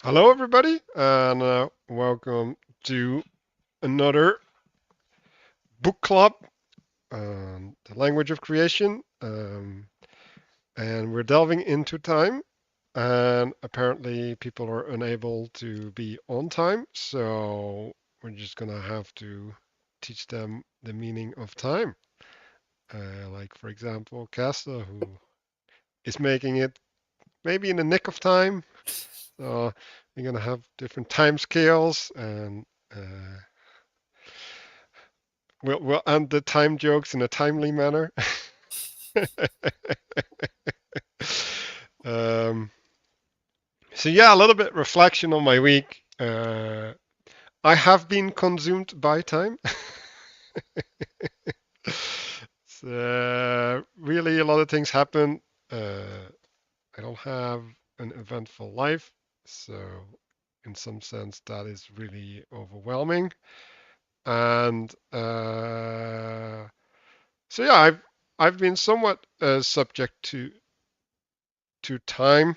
Hello, everybody, and welcome to another book club, the language of creation. And we're delving into time, and apparently, people are unable to be on time, so we're just gonna have to teach them the meaning of time. Like, for example, Casta, who is making it maybe in the nick of time. We're gonna have different time scales and we'll end the time jokes in a timely manner. um, so yeah, a little bit reflection on my week. I have been consumed by time. Really, a lot of things happen. I don't have an eventful life, so in some sense, that is really overwhelming. And so yeah, I've been somewhat subject to time.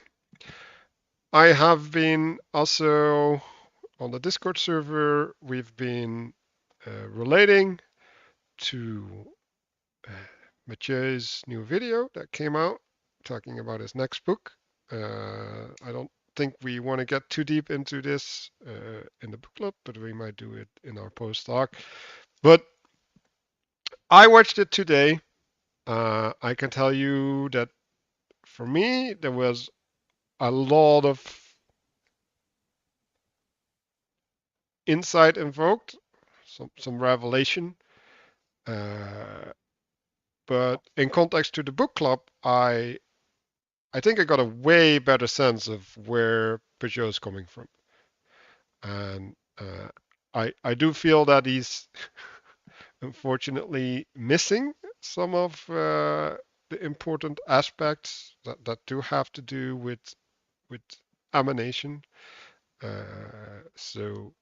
I have been also on the Discord server. We've been relating to uh, Matthieu's new video that came out talking about his next book. I don't think we want to get too deep into this in the book club, but we might do it in our post talk. But I watched it today. I can tell you that for me, there was a lot of insight invoked, some revelation. Uh, but in context to the book club, I think I got a way better sense of where Peugeot is coming from, and I do feel that he's unfortunately missing some of the important aspects that do have to do with emanation. So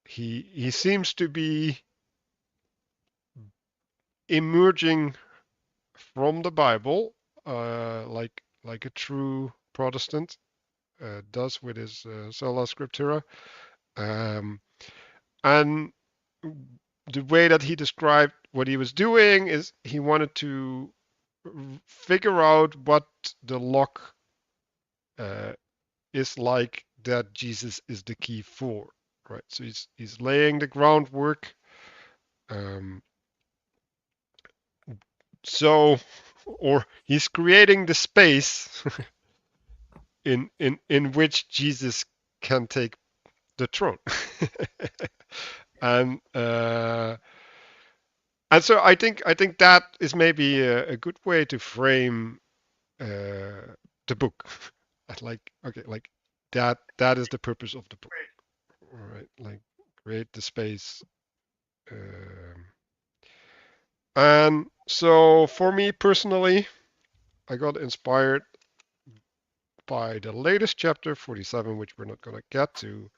he seems to be emerging from the Bible, like a true Protestant does with his sola scriptura, um, and the way that he described what he was doing is he wanted to figure out what the lock uh, is like that Jesus is the key for, right? So he's laying the groundwork. Um, so, or he's creating the space in which Jesus can take the throne. and and so I think that is maybe a good way to frame the book. Like okay, like that is the purpose of the book, all right? Like create the space. Um, and so for me personally, I got inspired by the latest chapter 47, which we're not going to get to,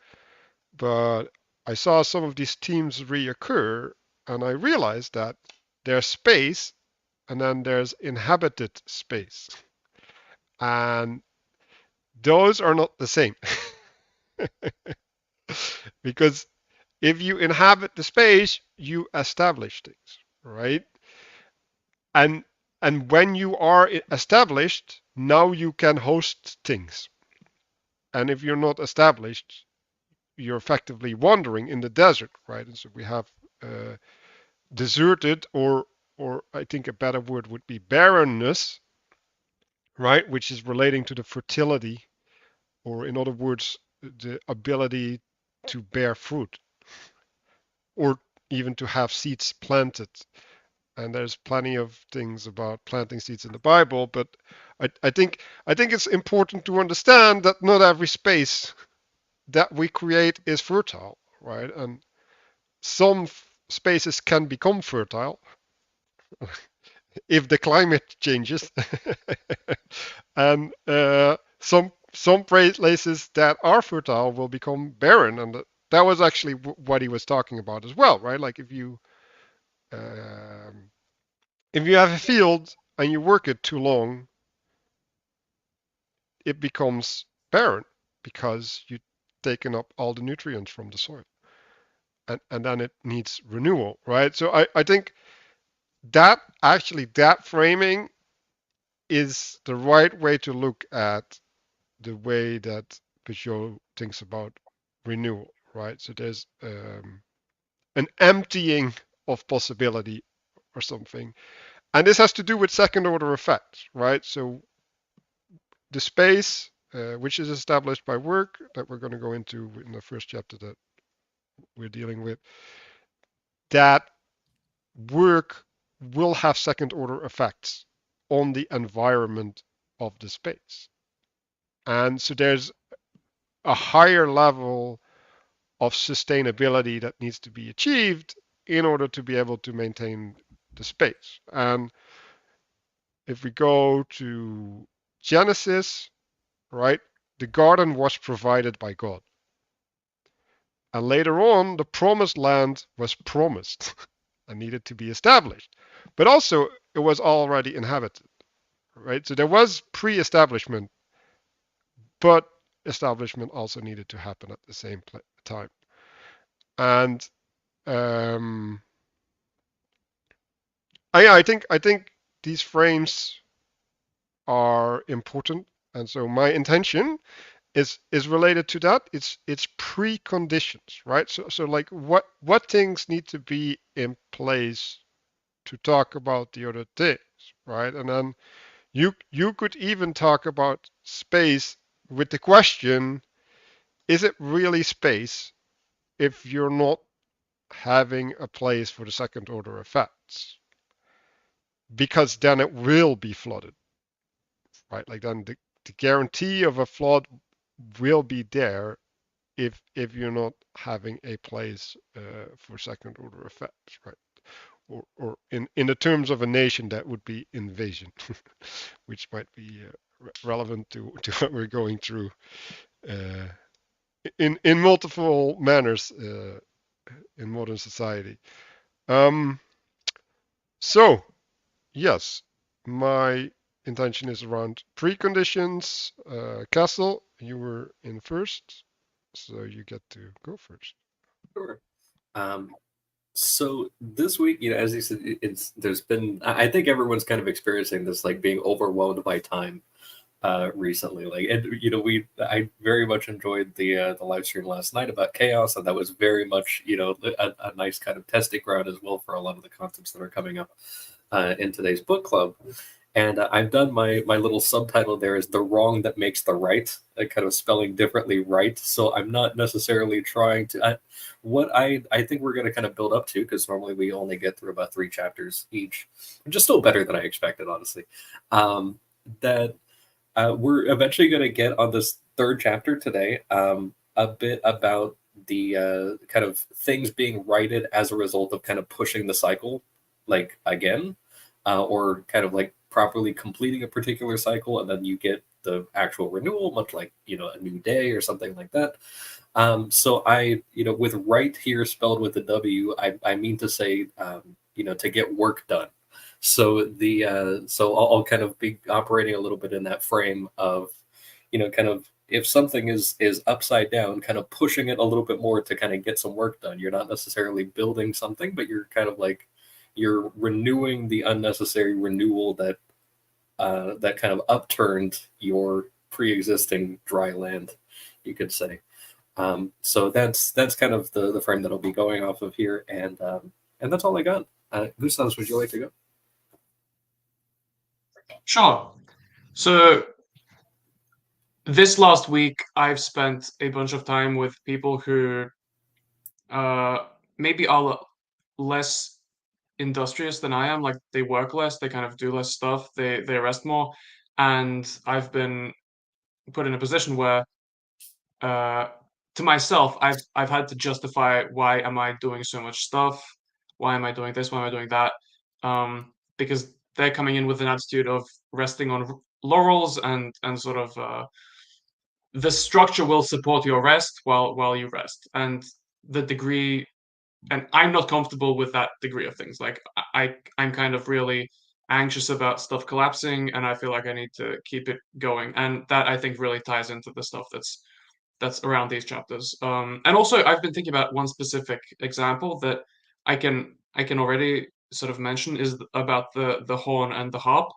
but I saw some of these themes reoccur, and I realized that there's space and then there's inhabited space. And those are not the same. Because if you inhabit the space, you establish things, right? And and when you are established, now you can host things. And if you're not established, you're effectively wandering in the desert, right? And so we have uh, deserted, or I think a better word would be barrenness, right? Which is relating to the fertility, or in other words, the ability to bear fruit, or even to have seeds planted. And there's plenty of things about planting seeds in the Bible, but I think it's important to understand that not every space that we create is fertile, right? And some spaces can become fertile if the climate changes, and some places that are fertile will become barren, and that was actually what he was talking about as well, right? Like um, if you have a field and you work it too long, it becomes barren. because you've taken up all the nutrients from the soil. And then it needs renewal, right? So I think that actually that framing is the right way to look at the way that Pageau thinks about renewal, right? So there's an emptying of possibility or something. And this has to do with second order effects, right? So the space, which is established by work that we're going to go into in the first chapter that we're dealing with, that work will have second order effects on the environment of the space. And so there's a higher level of sustainability that needs to be achieved in order to be able to maintain the space. And if we go to Genesis, right, the garden was provided by God. And later on, the promised land was promised and needed to be established. But also, it was already inhabited, right? So there was pre establishment, but establishment also needed to happen at the same time. And um, I think these frames are important, and so my intention is related to that. It's preconditions, right? So like what things need to be in place to talk about the other things, right? And then you could even talk about space with the question: is it really space if you're not having a place for the second order effects? Because then it will be flooded, right? Like then the guarantee of a flood will be there if you're not having a place for second order effects, right? Or in the terms of a nation, that would be invasion, which might be relevant to what we're going through uh, in multiple manners in modern society. Um, so yes, my intention is around preconditions. Castle, you were in first, so you get to go first. Sure. Um, so this week, as you said, it's there's been. I think everyone's kind of experiencing this, like being overwhelmed by time recently. Like, and I very much enjoyed the live stream last night about chaos, and that was very much a nice kind of testing ground as well for a lot of the concepts that are coming up in today's book club. And I've done my little subtitle there is the wrong that makes the right, kind of spelling differently right. So I'm not necessarily trying to. What I think we're going to kind of build up to, because normally we only get through about 3 chapters each, which is still better than I expected, honestly. That we're eventually going to get on this third chapter today, a bit about the kind of things being righted as a result of kind of pushing the cycle, like again, or kind of like properly completing a particular cycle, and then you get the actual renewal, much like a new day or something like that. So with right here spelled with a W, I mean to say, to get work done. So I'll kind of be operating a little bit in that frame of, kind of if something is upside down, kind of pushing it a little bit more to kind of get some work done. You're not necessarily building something, but you're kind of like you're renewing the unnecessary renewal that kind of upturned your pre-existing dry land, you could say. So that's kind of the frame that I'll be going off of here, and that's all I got. Gustavs, would you like to go? Sure. So this last week, I've spent a bunch of time with people who uh, maybe are less industrious than I am. Like they work less, they kind of do less stuff, they rest more, and I've been put in a position where, uh, to myself, I've had to justify why am I doing so much stuff, why am I doing this, why am I doing that, because they're coming in with an attitude of resting on laurels and sort of the structure will support your rest while you rest, and the degree, and I'm not comfortable with that degree of things. Like I'm kind of really anxious about stuff collapsing, and I feel like I need to keep it going, and that I think really ties into the stuff that's that's around these chapters. And also, I've been thinking about one specific example that I can already sort of mention is about the horn and the harp.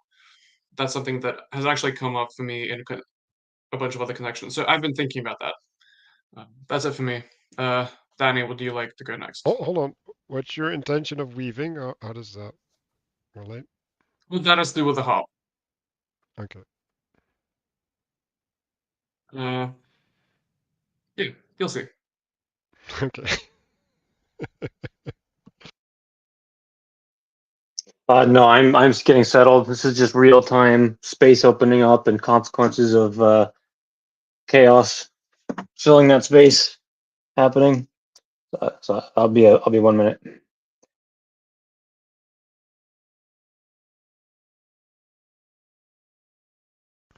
That's something that has actually come up for me in a bunch of other connections. So I've been thinking about that. That's it for me. Danny, would you like to go next? Oh, hold on. What's your intention of weaving? How does that relate? Well, that has to do with the harp. Okay. Yeah, you'll see. Okay. No, I'm just getting settled. This is just real time space opening up and consequences of chaos filling that space happening. So I'll be 1 minute.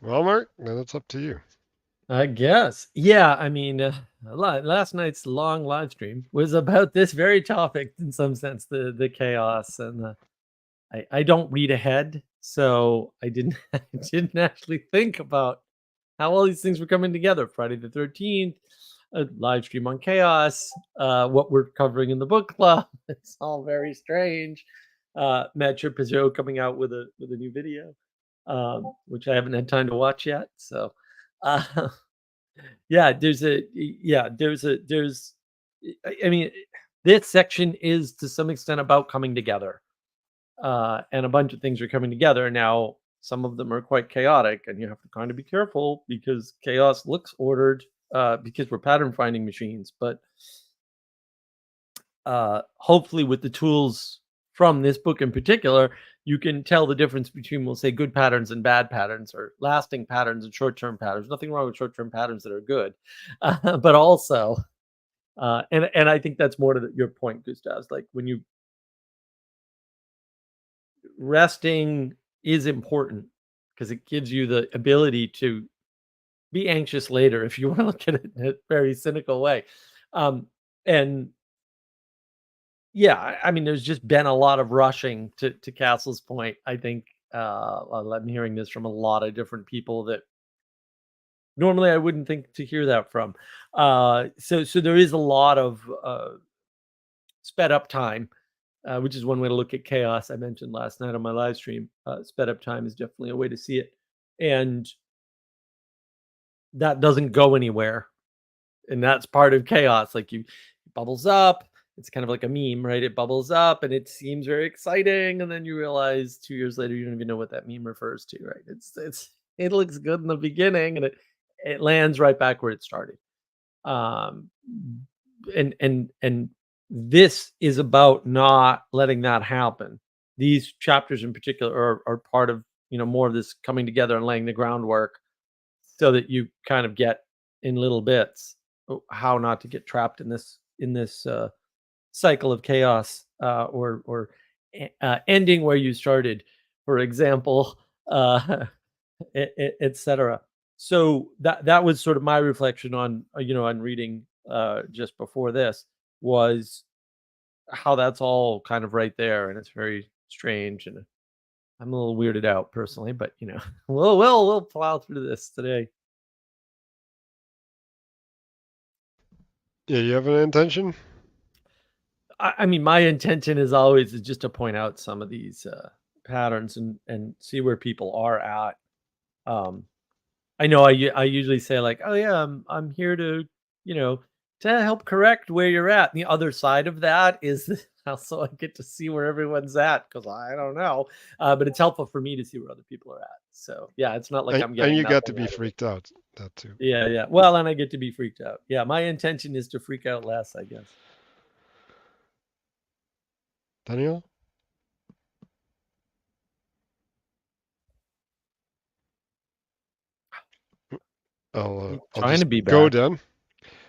Well, Mark, then it's up to you. I guess. Yeah, I mean, last night's long live stream was about this very topic in some sense, the chaos, and I don't read ahead, so I didn't I didn't actually think about how all these things were coming together. Friday the 13th, a live stream on chaos, what we're covering in the book club. It's all very strange. Matthieu Pageau coming out with a new video, which I haven't had time to watch yet. So, yeah, there's I mean, this section is to some extent about coming together, and a bunch of things are coming together now. Some of them are quite chaotic, and you have to kind of be careful because chaos looks ordered, because we're pattern finding machines. But hopefully, with the tools from this book in particular, you can tell the difference between, we'll say, good patterns and bad patterns, or lasting patterns and short-term patterns. Nothing wrong with short-term patterns that are good, but also, and I think that's more to your point, Gustav. Like when you resting is important because it gives you the ability to be anxious later if you want to look at it in a very cynical way. And yeah, I mean, there's just been a lot of rushing to Castle's point. I think I'm hearing this from a lot of different people that normally I wouldn't think to hear that from. So there is a lot of sped up time, which is one way to look at chaos. I mentioned last night on my live stream. Sped up time is definitely a way to see it, and that doesn't go anywhere, and that's part of chaos. Like it bubbles up. It's kind of like a meme, right? It bubbles up and it seems very exciting, and then you realize 2 years later you don't even know what that meme refers to, right? It looks good in the beginning, and it lands right back where it started. And this is about not letting that happen. These chapters in particular are part of, more of this coming together and laying the groundwork so that you kind of get in little bits how not to get trapped in this cycle of chaos, or ending where you started, for example, etc. So that was sort of my reflection on on reading just before this, was how that's all kind of right there, and it's very strange, and I'm a little weirded out personally, but we'll plow through this today. Yeah, you have an intention? I mean, my intention is always just to point out some of these patterns and see where people are at. I know I usually say like, oh yeah, I'm here to to help correct where you're at. And the other side of that is also I get to see where everyone's at, because I don't know, but it's helpful for me to see where other people are at. So yeah, it's not like I'm getting. And you get to nothing be out of it. freaked out. That too. Yeah. Well, and I get to be freaked out. Yeah, my intention is to freak out less, I guess. Daniel? I'll Trying just to be go back. then.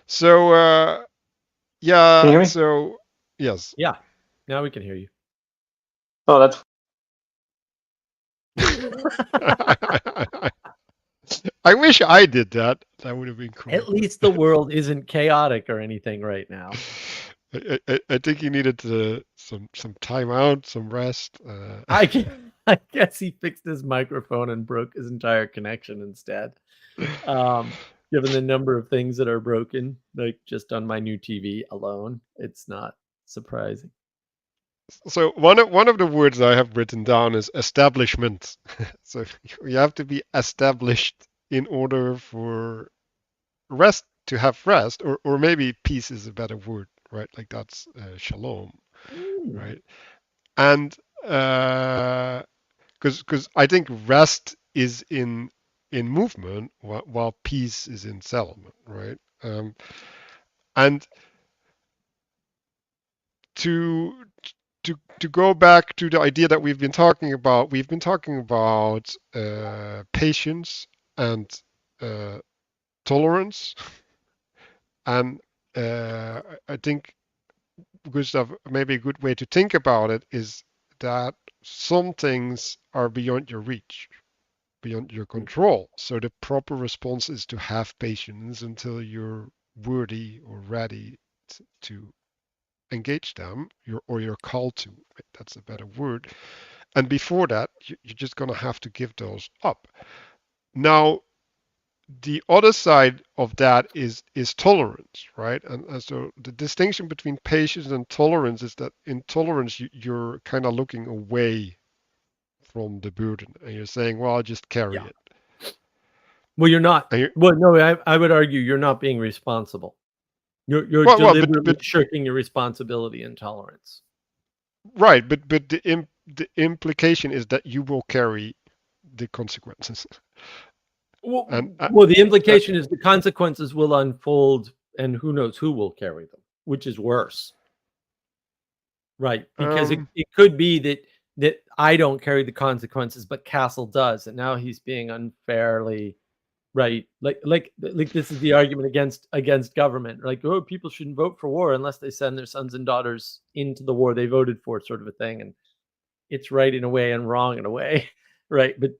So yeah. Can you hear me? So yes. Yeah, now we can hear you. Oh, that's I wish I did that. That would have been cool. At least the world isn't chaotic or anything right now. I think he needed some time out, some rest. I guess he fixed his microphone and broke his entire connection instead. given the number of things that are broken, like just on my new TV alone, it's not surprising. So one of the words I have written down is establishment. So you have to be established in order for rest to have rest, or maybe peace is a better word, right? Like that's shalom, right? And because I think rest is in movement, while peace is in settlement, right? And to to go back to the idea that we've been talking about patience and tolerance, and I think, Gustav, maybe a good way to think about it is that some things are beyond your reach, beyond your control. So the proper response is to have patience until you're worthy or ready to engage them, or you're called to. That's a better word. And before that, you're just going to have to give those up. Now, the other side of that is tolerance, right? And so the distinction between patience and tolerance is that in tolerance, you're kind of looking away from the burden, and you're saying, well, I'll just carry it. Well, you're not. Well, no, I would argue you're not being responsible. You're deliberately shirking your responsibility and tolerance. Right, but the implication is that you will carry the consequences. Well, the implication is the consequences will unfold, and who knows who will carry them, which is worse. Right, because it could be that I don't carry the consequences, but Castle does, and now he's being unfairly, right? Like this is the argument against government. Like, oh, people shouldn't vote for war unless they send their sons and daughters into the war they voted for, sort of a thing. And it's right in a way and wrong in a way, right? But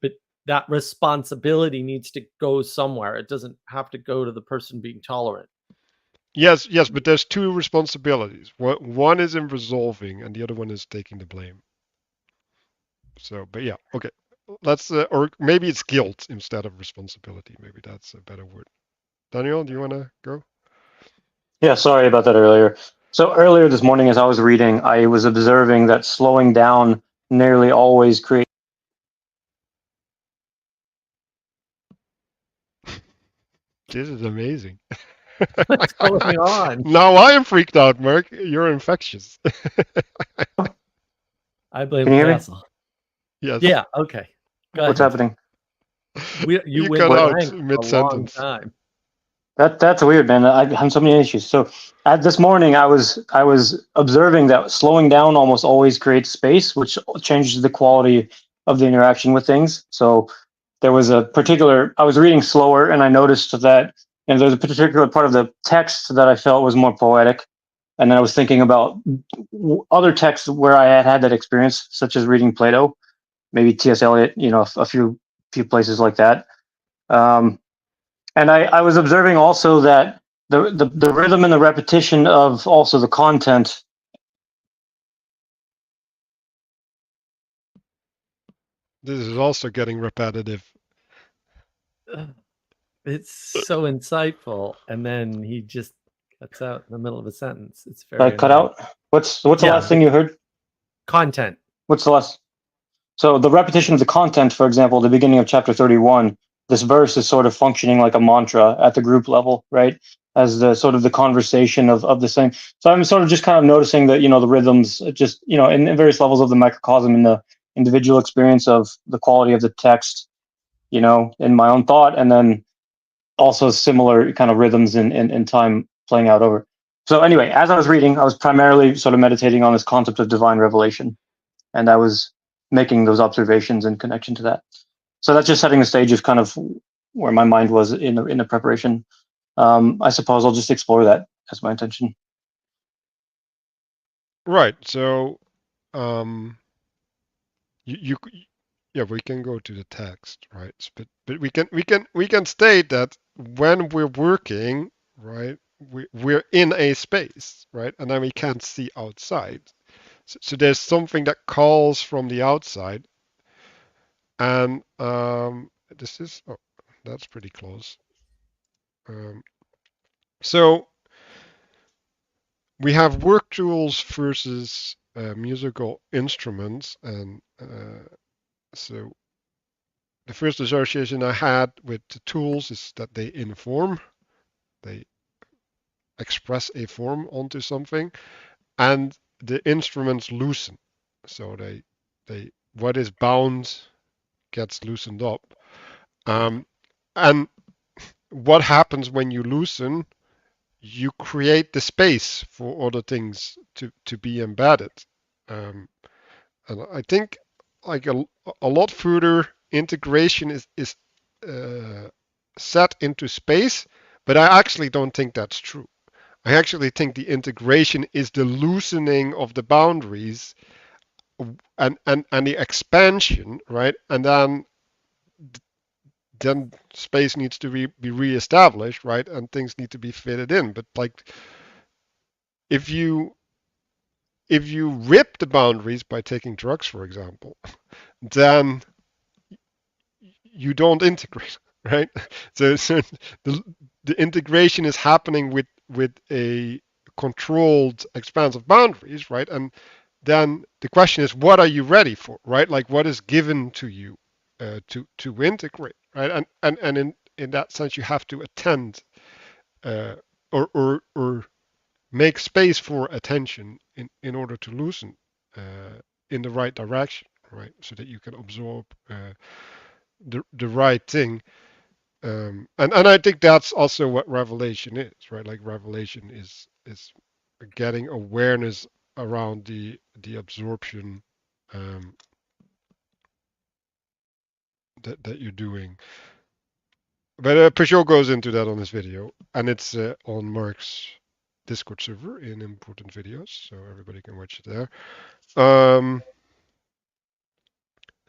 that responsibility needs to go somewhere. It doesn't have to go to the person being tolerant. Yes, but there's two responsibilities. One is in resolving, and the other one is taking the blame. So, but yeah, okay. Let's, or maybe it's guilt instead of responsibility. Maybe that's a better word. Daniel, do you want to go? Yeah, sorry about that earlier. So earlier this morning, as I was reading, I was observing that slowing down nearly always creates. This is amazing. What's going on? Now I am freaked out, Mark. You're infectious. I blame Castle. Yes. Yeah. Okay. What's happening? You cut out mid-sentence. That's weird, man. I have so many issues. So this morning, I was observing that slowing down almost always creates space, which changes the quality of the interaction with things. So there was I was reading slower, and I noticed that, and there's a particular part of the text that I felt was more poetic. And then I was thinking about other texts where I had that experience, such as reading Plato, maybe T.S. Eliot, a few places like that. And I was observing also that the rhythm and the repetition of also the content. This is also getting repetitive. It's so insightful, and then he just cuts out in the middle of a sentence. It's very cut out. What's the last thing you heard? Content. What's the last? So the repetition of the content, for example, the beginning of chapter 31, this verse is sort of functioning like a mantra at the group level, right? As the sort of the conversation of the same. So I'm sort of just kind of noticing that, the rhythms just, in various levels of the microcosm, in the individual experience of the quality of the text, in my own thought, and then also similar kind of rhythms in time playing out over. So anyway, as I was reading, I was primarily sort of meditating on this concept of divine revelation. And I was making those observations in connection to that. So that's just setting the stage of kind of where my mind was in the preparation. I suppose I'll just explore that as my intention. Right. So, we can go to the text, right? But we can state that when we're working, right, we're in a space, right, and then we can't see outside. So there's something that calls from the outside, and that's pretty close. Um, so we have work tools versus musical instruments, and so the first association I had with the tools is that they inform, they express a form onto something, and the instruments loosen. So they what is bound gets loosened up. And what happens when you loosen? You create the space for other things to be embedded. And I think like a lot further integration is set into space, but I actually don't think that's true. I actually think the integration is the loosening of the boundaries and the expansion, right? And then space needs to be reestablished, right? And things need to be fitted in. But like if you rip the boundaries by taking drugs, for example, then you don't integrate, right? So the integration is happening with a controlled expanse of boundaries, right? And then the question is, what are you ready for, right? Like what is given to you to integrate, right? And in that sense, you have to attend uh, or make space for attention in order to loosen in the right direction, right? So that you can absorb the right thing. And I think that's also what revelation is, right? Like revelation is getting awareness around the absorption that you're doing. But Pageau goes into that on this video, and it's on Mark's Discord server in important videos, so everybody can watch it there.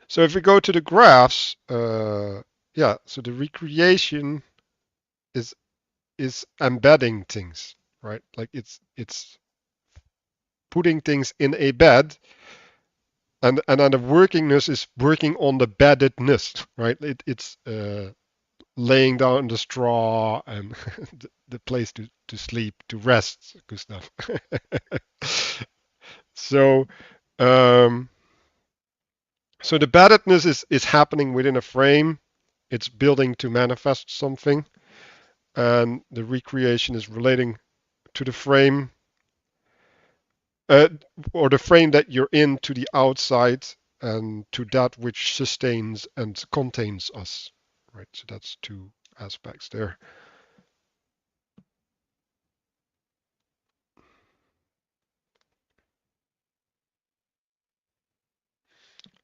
So if we go to the graphs, yeah, so the recreation is embedding things, right? Like it's putting things in a bed, and then the workingness is working on the beddedness, right? It's laying down the straw and the place to sleep, to rest, Gustav. So so the beddedness is happening within a frame. It's building to manifest something, and the recreation is relating to the frame, or the frame that you're in, to the outside, and to that which sustains and contains us, right? So that's two aspects there.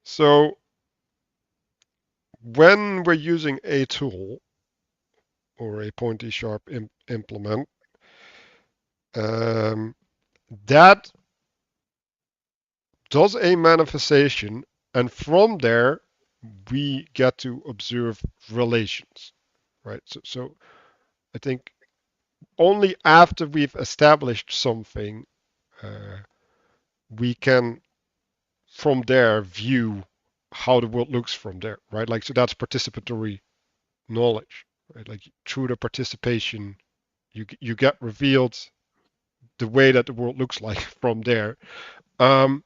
So when we're using a tool or a pointy sharp implement, that does a manifestation, and from there we get to observe relations, right? So I think only after we've established something, we can from there view how the world looks from there, right? Like, so that's participatory knowledge, right? Like through the participation, you get revealed the way that the world looks like from there. And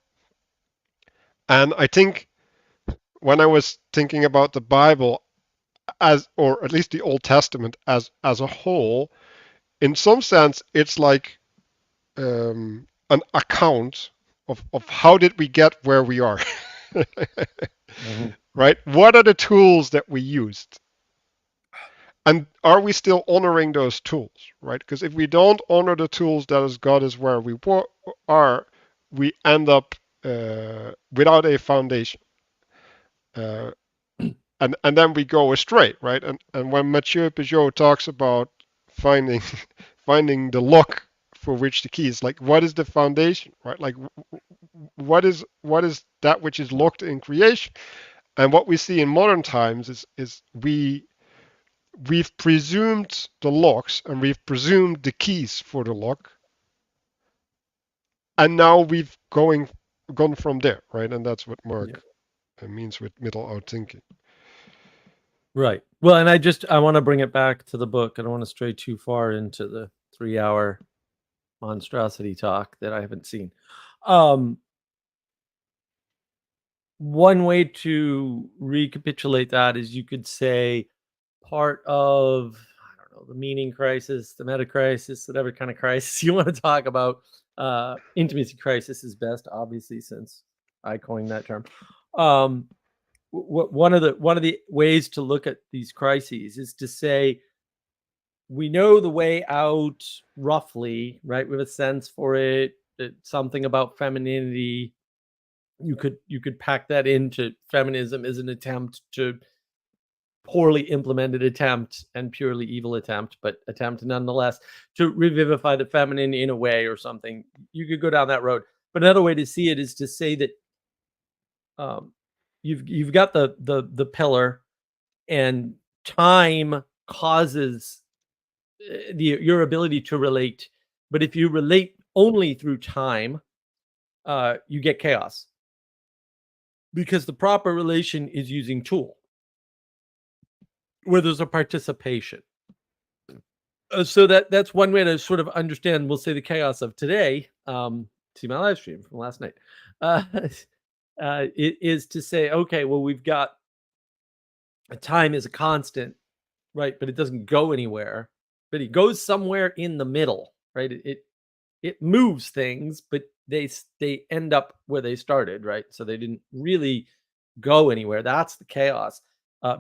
I think when I was thinking about the Bible as, or at least the Old Testament as a whole, in some sense, it's like an account of how did we get where we are. Mm-hmm. Right? What are the tools that we used? And are we still honoring those tools, right? Because if we don't honor the tools that has got us where we are, we end up without a foundation. And then we go astray, right? And when Matthieu Pageau talks about finding finding the lock for which the key is, like, what is the foundation, right? Like, what is that which is locked in creation? And what we see in modern times is we've presumed the locks and we've presumed the keys for the lock, and now we've gone from there, right? And that's what Mark means with middle out thinking. Right. Well, and I want to bring it back to the book. I don't want to stray too far into the 3-hour monstrosity talk that I haven't seen. One way to recapitulate that is you could say part of, I don't know, the meaning crisis, the meta crisis, whatever kind of crisis you want to talk about. Intimacy crisis is best, obviously, since I coined that term. One of the ways to look at these crises is to say we know the way out roughly, right? We have a sense for it. Something about femininity. You could pack that into feminism as an attempt to poorly implemented attempt and purely evil attempt, but attempt nonetheless to revivify the feminine in a way or something. You could go down that road. But another way to see it is to say that you've got the pillar, and time causes your ability to relate. But if you relate only through time, you get chaos, because the proper relation is using tool, where there's a participation. So that's one way to sort of understand, we'll say, the chaos of today. See my live stream from last night. It is to say, okay, well, we've got time is a constant, right? But it doesn't go anywhere. But it goes somewhere in the middle, right? It moves things, but they end up where they started, right? So they didn't really go anywhere. That's the chaos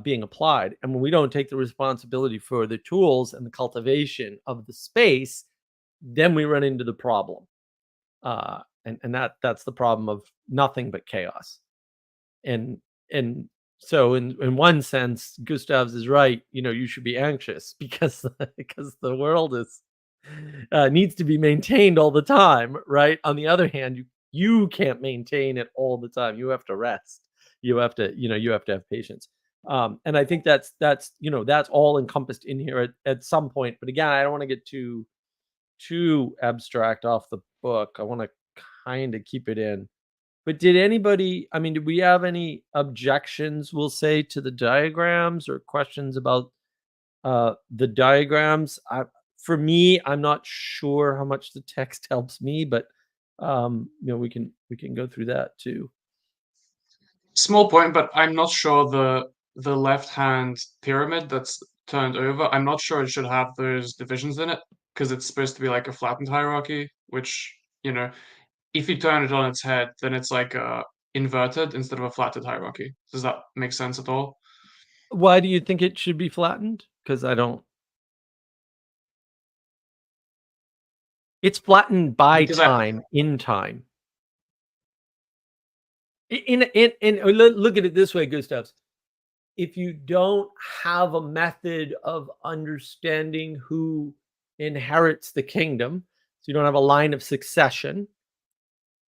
being applied. And when we don't take the responsibility for the tools and the cultivation of the space, then we run into the problem. And that's the problem of nothing but chaos. And so in one sense, Gustav's is right. You should be anxious because the world is needs to be maintained all the time, right? On the other hand, you can't maintain it all the time. You have to rest. You have to have patience. And I think that's all encompassed in here at some point. But again, I don't want to get too abstract off the book. I want to kind of keep it in. But did we have any objections, we'll say, to the diagrams or questions about the diagrams? For me, I'm not sure how much the text helps me, but we can go through that too. Small point, but I'm not sure the left-hand pyramid that's turned over, I'm not sure it should have those divisions in it, because it's supposed to be like a flattened hierarchy, which, if you turn it on its head, then it's like inverted instead of a flattened hierarchy. Does that make sense at all? Why do you think it should be flattened? Because I don't. It's flattened by time, in time. Look at it this way, Gustavs. If you don't have a method of understanding who inherits the kingdom, so you don't have a line of succession,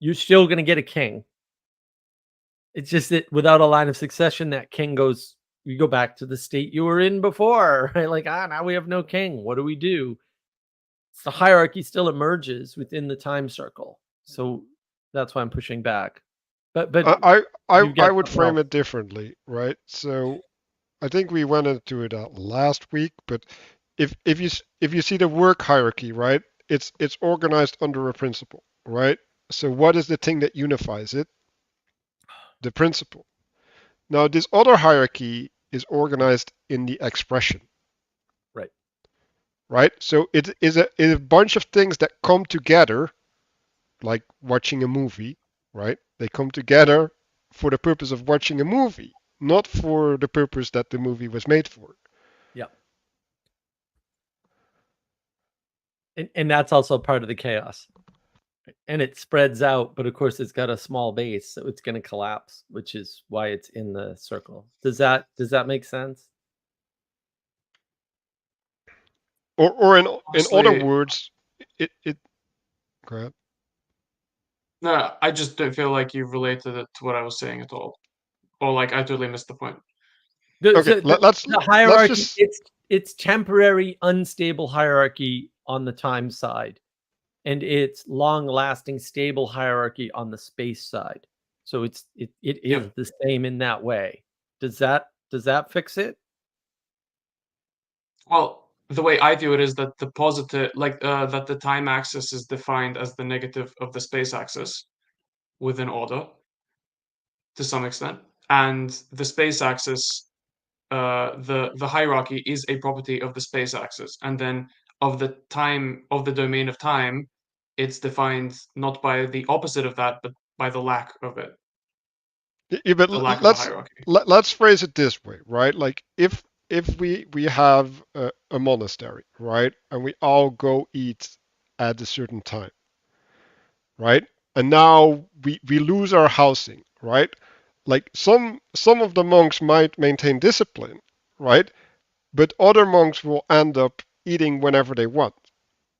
you're still going to get a king. It's just that without a line of succession, that king goes, you go back to the state you were in before, right? Like, now we have no king. What do we do? The hierarchy still emerges within the time circle. So that's why I'm pushing back. But I would frame it differently, right? So I think we went into it last week, but if you see the work hierarchy, right? It's organized under a principle, right? So what is the thing that unifies it? The principle. Now this other hierarchy is organized in the expression. Right? So it is a bunch of things that come together, like watching a movie, right? They come together for the purpose of watching a movie, not for the purpose that the movie was made for. Yeah. And that's also part of the chaos. And it spreads out, but of course it's got a small base, so it's going to collapse, which is why it's in the circle. Does that make sense? Or in other words, it go ahead. No, I just don't feel like you related it to what I was saying at all, or like I totally missed the point. Okay, the hierarchy. It's temporary, unstable hierarchy on the time side, and it's long-lasting, stable hierarchy on the space side. So it is the same in that way. Does that fix it? Well, the way I view it is that the positive, that the time axis is defined as the negative of the space axis within order to some extent, and the space axis, the hierarchy is a property of the space axis, and then of the time of the domain of time, it's defined not by the opposite of that, but by the lack of it, Yeah, but the lack of the let's hierarchy. let's phrase it this way, right? Like if we have a monastery, right, and we all go eat at a certain time, right, and now we lose our housing, right? Like some of the monks might maintain discipline, right, but other monks will end up eating whenever they want,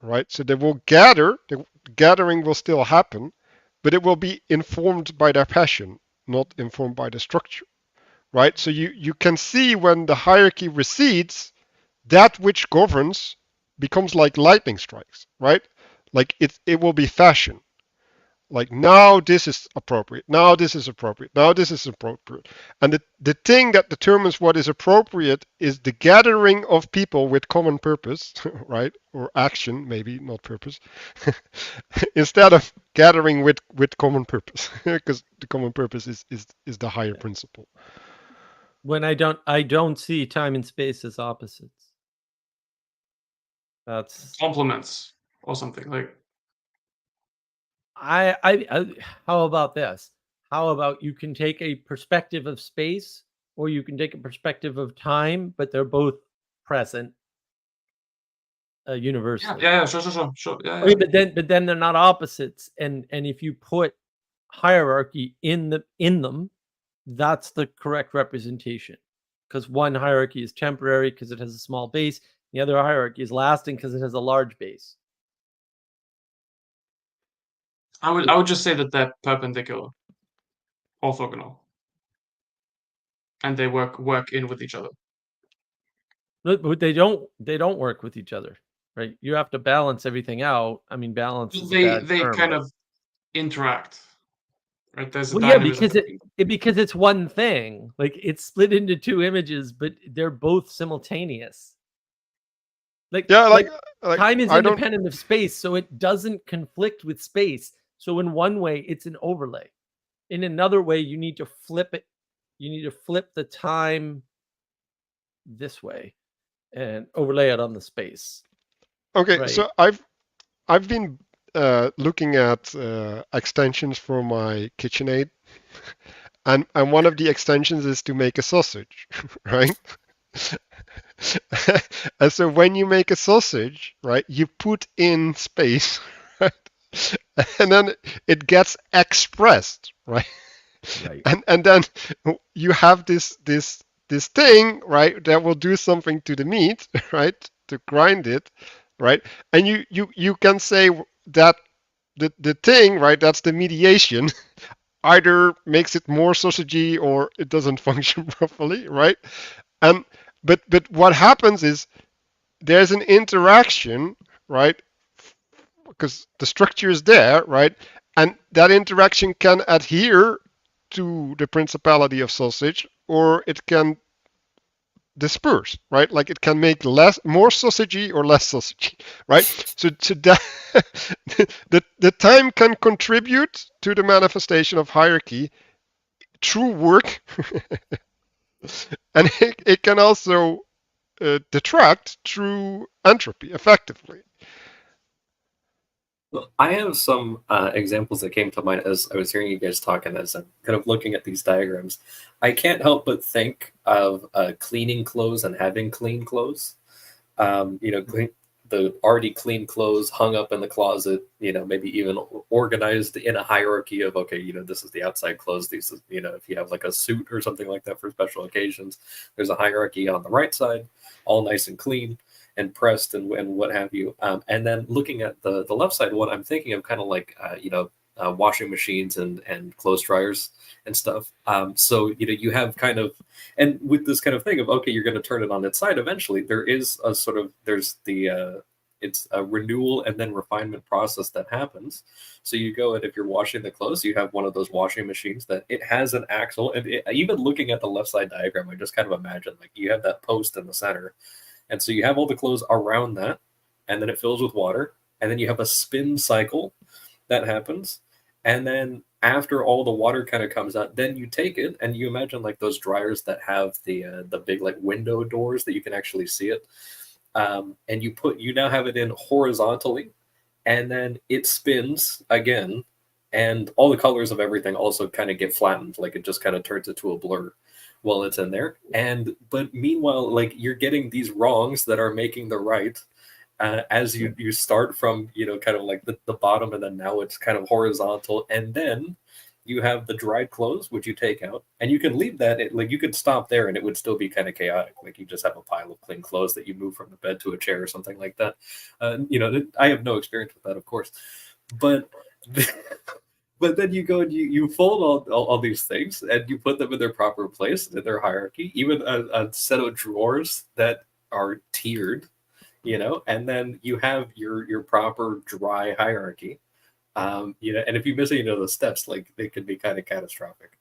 right? So they will gather, the gathering will still happen, but it will be informed by their passion, not informed by the structure, right? So you can see when the hierarchy recedes, that which governs becomes like lightning strikes, right? Like it will be fashion. Like now this is appropriate, now this is appropriate, now this is appropriate. And the thing that determines what is appropriate is the gathering of people with common purpose, right? Or action, maybe not purpose, instead of gathering with common purpose, because the common purpose is the higher principle. When I don't see time and space as opposites. That's Complements or something like. I how about this? How about you can take a perspective of space or you can take a perspective of time, but they're both present universally. Yeah, sure. Yeah, Okay, but then they're not opposites. And if you put hierarchy in them, that's the correct representation. Because one hierarchy is temporary because it has a small base, the other hierarchy is lasting because it has a large base. I would just say that they're perpendicular, orthogonal, and they work in with each other. But they don't work with each other, right? You have to balance everything out. I mean, balance is a bad They term, kind but of interact, right? There's a well, yeah, dynamism. because it's one thing. Like it's split into two images, but they're both simultaneous. Like Yeah, like like time is I don't. independent of space, so it doesn't conflict with space. So in one way, it's an overlay. In another way, you need to flip it. You need to flip the time this way and overlay it on the space. Okay, Right. so I've been looking at extensions for my KitchenAid, and one of the extensions is to make a sausage, right? And so when you make a sausage, right, you put in space, right, and then it gets expressed, right, Right. and then you have this thing, right, that will do something to the meat, right, to grind it, right, and you can say that the thing, right, that's the mediation, either makes it more sausagey or it doesn't function properly, right, and but what happens is there's an interaction, right, because the structure is there, right, and that interaction can adhere to the principality of sausage, or it can disperse, right? Like it can make more sausagey or less sausagey, right? So that the time can contribute to the manifestation of hierarchy through work, and it can also detract through entropy effectively. Well, I have some examples that came to mind as I was hearing you guys talking, as I'm kind of looking at these diagrams. I can't help but think of cleaning clothes and having clean clothes. The already clean clothes hung up in the closet, maybe even organized in a hierarchy of, okay, this is the outside clothes. These, if you have like a suit or something like that for special occasions, there's a hierarchy on the right side, all nice and clean and pressed and what have you. And then looking at the left side, what I'm thinking of kind of like, washing machines and clothes dryers and stuff. So, you have kind of, and with this kind of thing of, okay, you're going to turn it on its side eventually, there is a sort of, there's the, it's a renewal and then refinement process that happens. So you go, and if you're washing the clothes, you have one of those washing machines that it has an axle. And even looking at the left side diagram, I just kind of imagine like you have that post in the center, And so you have all the clothes around that, and then it fills with water, and then you have a spin cycle that happens. And then after all the water kind of comes out, then you take it and you imagine like those dryers that have the big like window doors that you can actually see it. And you now have it in horizontally, and then it spins again, and all the colors of everything also kind of get flattened, like it just kind of turns into a blur while it's in there. And but meanwhile, like you're getting these wrongs that are making the right, as you start from kind of like the bottom, and then now it's kind of horizontal, and then you have the dried clothes which you take out, and you can leave that like you could stop there and it would still be kind of chaotic, like you just have a pile of clean clothes that you move from the bed to a chair or something like that. I have no experience with that, of course, but but then you go and you fold all these things and you put them in their proper place in their hierarchy, even a set of drawers that are tiered, and then you have your proper dry hierarchy. And if you miss any of those steps, like they could be kind of catastrophic.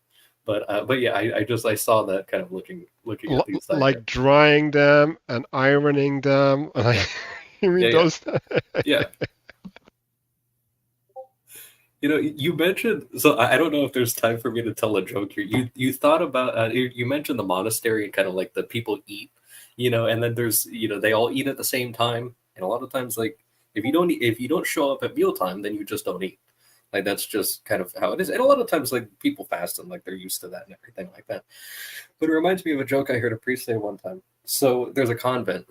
But yeah, I saw that kind of looking at these like drying them and ironing them. You mean those? Yeah. You mentioned, so I don't know if there's time for me to tell a joke here. You thought about, you mentioned the monastery and kind of like the people eat, and then there's, they all eat at the same time. And a lot of times, like, if you don't show up at mealtime, then you just don't eat. Like, that's just kind of how it is. And a lot of times, like, people fast and like they're used to that and everything like that. But it reminds me of a joke I heard a priest say one time. So there's a convent,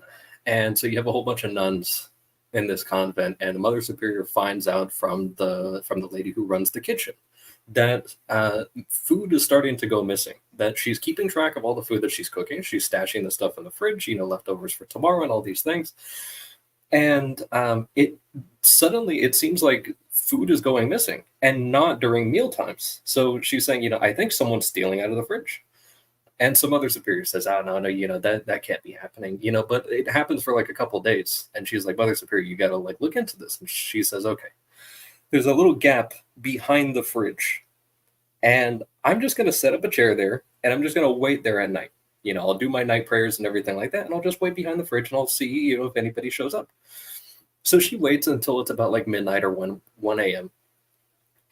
and so you have a whole bunch of nuns in this convent, and the Mother Superior finds out from the lady who runs the kitchen that food is starting to go missing, that she's keeping track of all the food that she's cooking. She's stashing the stuff in the fridge, leftovers for tomorrow and all these things. And it seems like food is going missing, and not during meal times. So she's saying, I think someone's stealing out of the fridge. And some other superior says, oh, no, that can't be happening, but it happens for like a couple of days. And she's like, Mother Superior, you got to like look into this. And she says, okay, there's a little gap behind the fridge, and I'm just going to set up a chair there, and I'm just going to wait there at night. I'll do my night prayers and everything like that, and I'll just wait behind the fridge, and I'll see, if anybody shows up. So she waits until it's about like midnight or 1 a.m.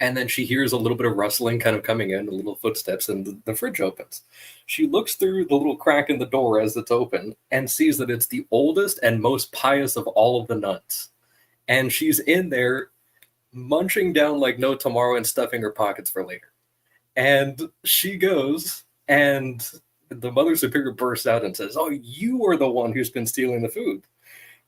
And then she hears a little bit of rustling kind of coming in, the little footsteps, and the fridge opens. She looks through the little crack in the door as it's open and sees that it's the oldest and most pious of all of the nuns. And she's in there munching down like no tomorrow and stuffing her pockets for later. And she goes, and the Mother Superior bursts out and says, oh, you are the one who's been stealing the food.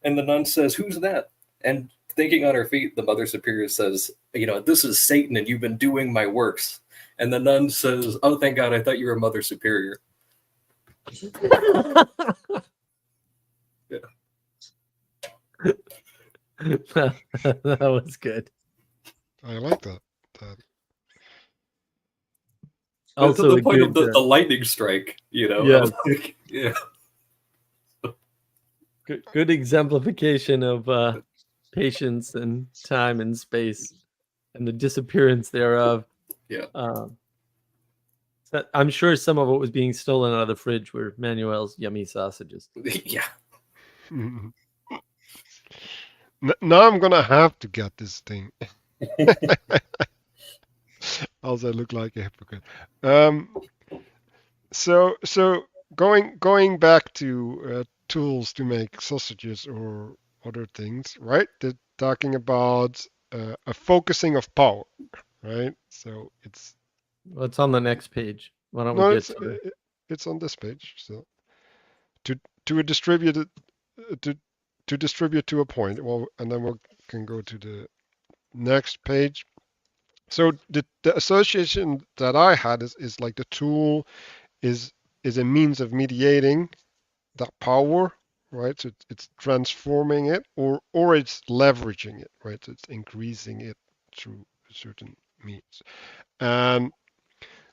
And the nun says, who's that? And thinking on her feet, the Mother Superior says, this is Satan and you've been doing my works. And the nun says, oh, thank God, I thought you were Mother Superior. Yeah. That was good. I like that. Also, to the point of the lightning strike, Yeah. Like, yeah. Good exemplification of patience and time and space and the disappearance thereof. Yeah. I'm sure some of what was being stolen out of the fridge were Manuel's yummy sausages. Yeah. Now I'm gonna have to get this thing. Else I look like a hypocrite. So going back to tools to make sausages or other things, right? They're talking about a focusing of power, right? So it's on the next page. Why don't we get to it? It's on this page. So to distribute it to distribute to a point. Well, and then we can go to the next page. So the association that I had is like the tool is a means of mediating that power, right? So it's transforming it or it's leveraging it, right? So it's increasing it through certain means. And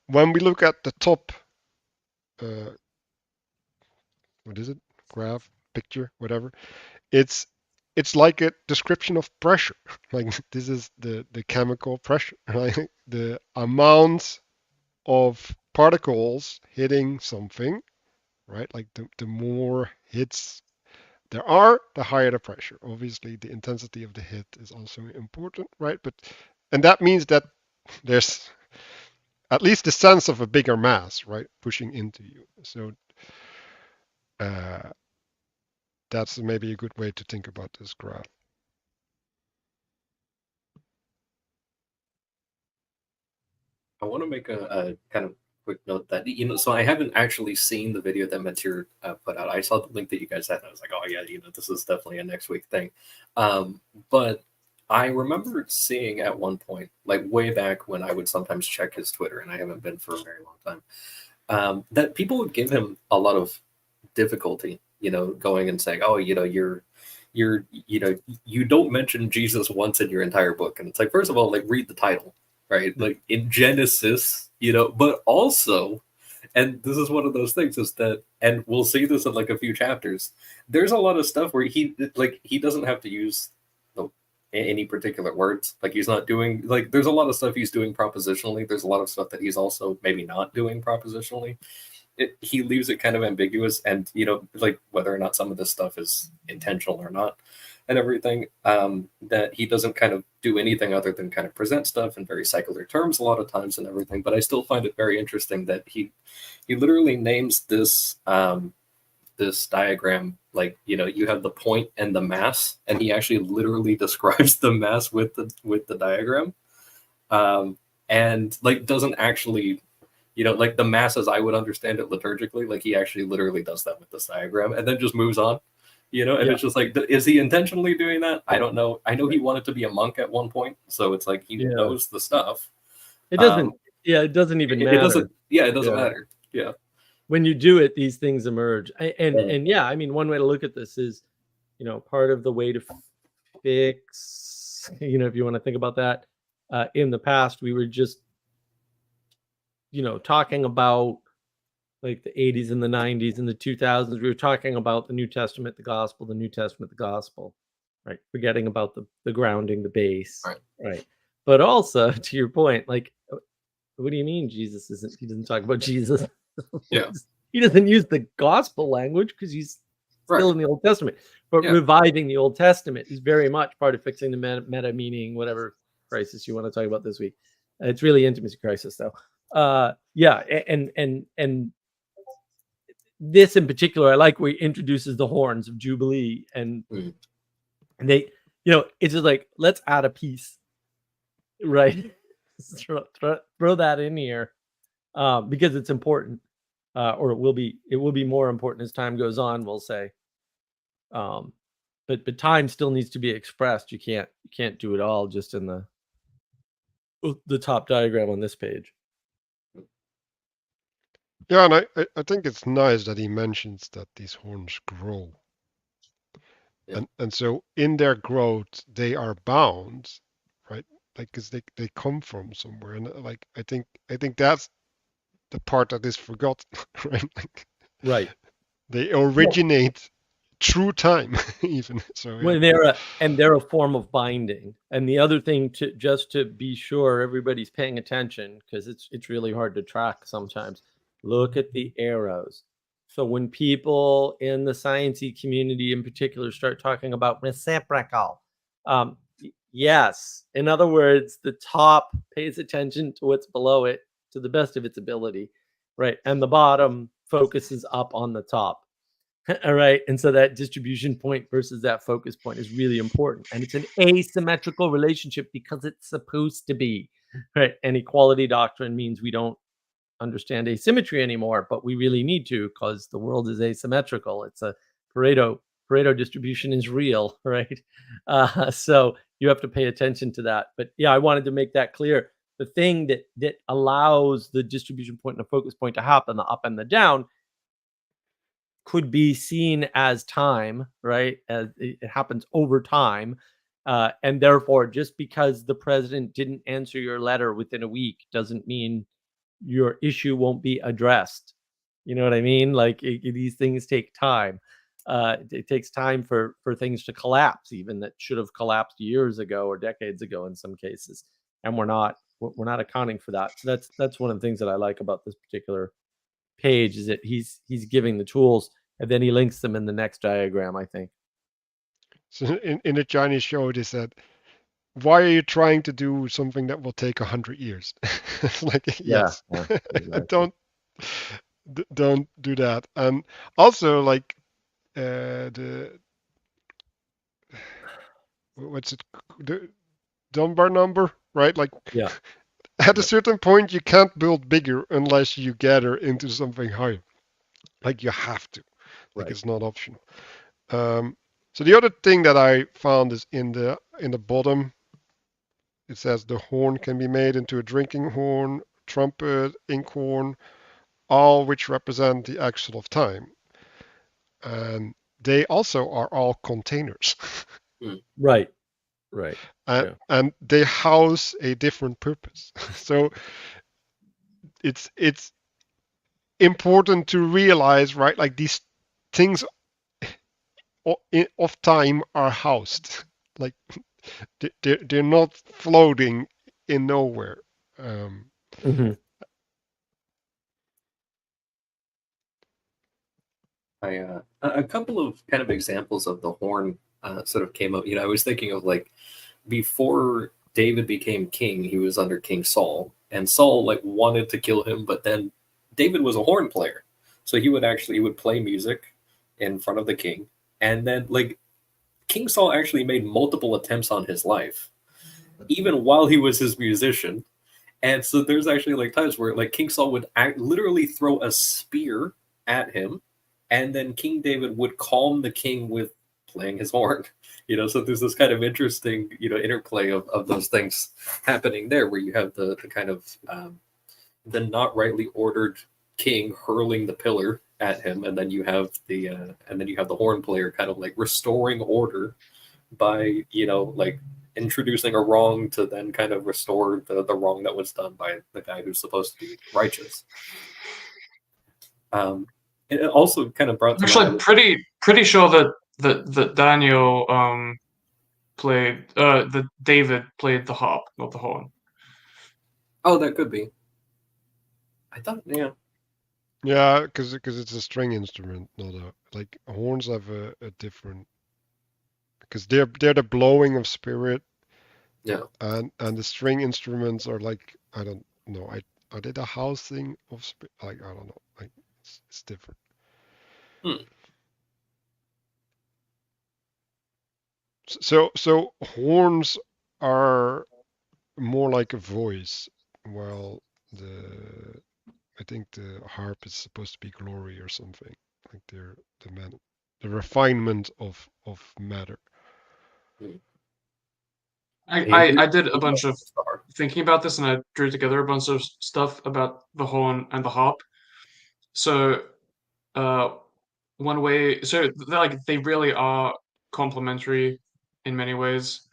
when we look at the top, what is it? Graph, picture, whatever. It's like a description of pressure. Like this is the chemical pressure, right? The amount of particles hitting something, right? Like the more hits there are, the higher the pressure. Obviously, the intensity of the hit is also important, right? And that means that there's at least the sense of a bigger mass, right, pushing into you. So that's maybe a good way to think about this graph. I want to make a kind of quick note that, so I haven't actually seen the video that Matthieu put out. I saw the link that you guys had, and I was like, oh yeah, this is definitely a next week thing. But I remember seeing at one point, like way back when I would sometimes check his Twitter, and I haven't been for a very long time, that people would give him a lot of difficulty, going and saying, oh, you don't mention Jesus once in your entire book. And it's like, first of all, like, read the title, right? Like in Genesis, but also, and this is one of those things is that, and we'll see this in like a few chapters, there's a lot of stuff where he doesn't have to use any particular words. Like he's not doing, like, there's a lot of stuff he's doing propositionally. There's a lot of stuff that he's also maybe not doing propositionally. He leaves it kind of ambiguous, and like whether or not some of this stuff is intentional or not and everything, that he doesn't kind of do anything other than kind of present stuff in very secular terms a lot of times and everything. But I still find it very interesting that he literally names this this diagram, like, you have the point and the mass, and he actually literally describes the mass with the diagram, and like doesn't actually, like the mass as I would understand it liturgically, like he actually literally does that with this diagram and then just moves on, and it's just like, is he intentionally doing that? I don't know. I know he wanted to be a monk at one point, so it's like he knows the stuff. It doesn't. It doesn't even matter. It doesn't. Yeah, it doesn't matter. Yeah. When you do it, these things emerge. And yeah, I mean, one way to look at this is, part of the way to fix, if you want to think about that, in the past, we were just, talking about like the 80s and the 90s and the 2000s. We were talking about the New Testament, the gospel, the New Testament, the gospel, right? Forgetting about the grounding, the base, right? But also, to your point, like, what do you mean he doesn't talk about Jesus? Yeah. He doesn't use the gospel language because he's still in the Old Testament. But reviving the Old Testament is very much part of fixing the meta meaning, whatever crisis you want to talk about this week. It's really intimacy crisis, though. And this in particular, I like where he introduces the horns of Jubilee, and they, it's just like, let's add a piece, right? throw that in here, because it's important, or it will be more important as time goes on, we'll say. But time still needs to be expressed. You can't do it all just in the top diagram on this page. Yeah, and I think it's nice that he mentions that these horns grow. Yeah. And so in their growth, they are bound, right? Like, because they come from somewhere. And like, I think that's the part that is forgotten, right? Right. They originate through time, even. So when they're a form of binding. And the other thing, to be sure everybody's paying attention, because it's really hard to track sometimes. Look at the arrows. So when people in the sciencey community in particular start talking about reciprocal, yes, in other words, the top pays attention to what's below it to the best of its ability, right? And the bottom focuses up on the top. All right. And so that distribution point versus that focus point is really important. And it's an asymmetrical relationship because it's supposed to be, right? And equality doctrine means we don't understand asymmetry anymore, but we really need to, because the world is asymmetrical. It's a Pareto distribution is real, right? So you have to pay attention to that. But yeah, I wanted to make that clear. The thing that allows the distribution point and the focus point to happen, the up and the down, could be seen as time, right? As it happens over time. And therefore, just because the president didn't answer your letter within a week doesn't mean your issue won't be addressed. You know what I mean? Like, these things take time. It takes time for things to collapse, even that should have collapsed years ago or decades ago in some cases. And we're not accounting for that. So that's one of the things that I like about this particular page, is that he's giving the tools, and then he links them in the next diagram, I think. So in a Chinese show, they said, "Why are you trying to do something that will take 100 years?" It's like, Yeah, yes, yeah, exactly. don't do that. And also, like the what's it, the Dunbar number, right? Like Yeah. at a Yeah. certain point, you can't build bigger unless you gather into something higher. Like you have to. Like Right. it's not optional. Um, so the other thing that I found is in the bottom. It says the horn can be made into a drinking horn, trumpet, inkhorn, all which represent the axle of time. And they also are all containers. Right. Right. and, Yeah. and they house a different purpose. So it's important to realize, right? Like these things of time are housed. Like they're not floating in nowhere. Um, Hmm. A couple of kind of examples of the horn sort of came up. I was thinking of like before David became king, he was under King Saul, and Saul like wanted to kill him, but then David was a horn player, so he would play music in front of the king, and then like King Saul actually made multiple attempts on his life, even while he was his musician. And so there's actually like times where like King Saul would literally throw a spear at him, and then King David would calm the king with playing his horn. So there's this kind of interesting interplay of those things happening there, where you have the kind of the not rightly ordered king hurling the pillar at him, and then you have the horn player kind of like restoring order by like introducing a wrong to then kind of restore the wrong that was done by the guy who's supposed to be righteous. It also kind of brought to Actually, mind. pretty sure that Daniel played that David played the harp, not the horn. Oh, that could be. I thought, yeah. Yeah, because it's a string instrument, not like horns have a different, because they're the blowing of spirit, Yeah. and the string instruments are like, I don't know, are they the housing of spirit? Like I don't know, like it's different. Hmm. So horns are more like a voice, while the I think the harp is supposed to be glory or something. Like they're the refinement of matter. Hmm. I did a bunch of thinking about this, and I drew together a bunch of stuff about the horn and the harp. So, uh, one way, so they really are complementary in many ways.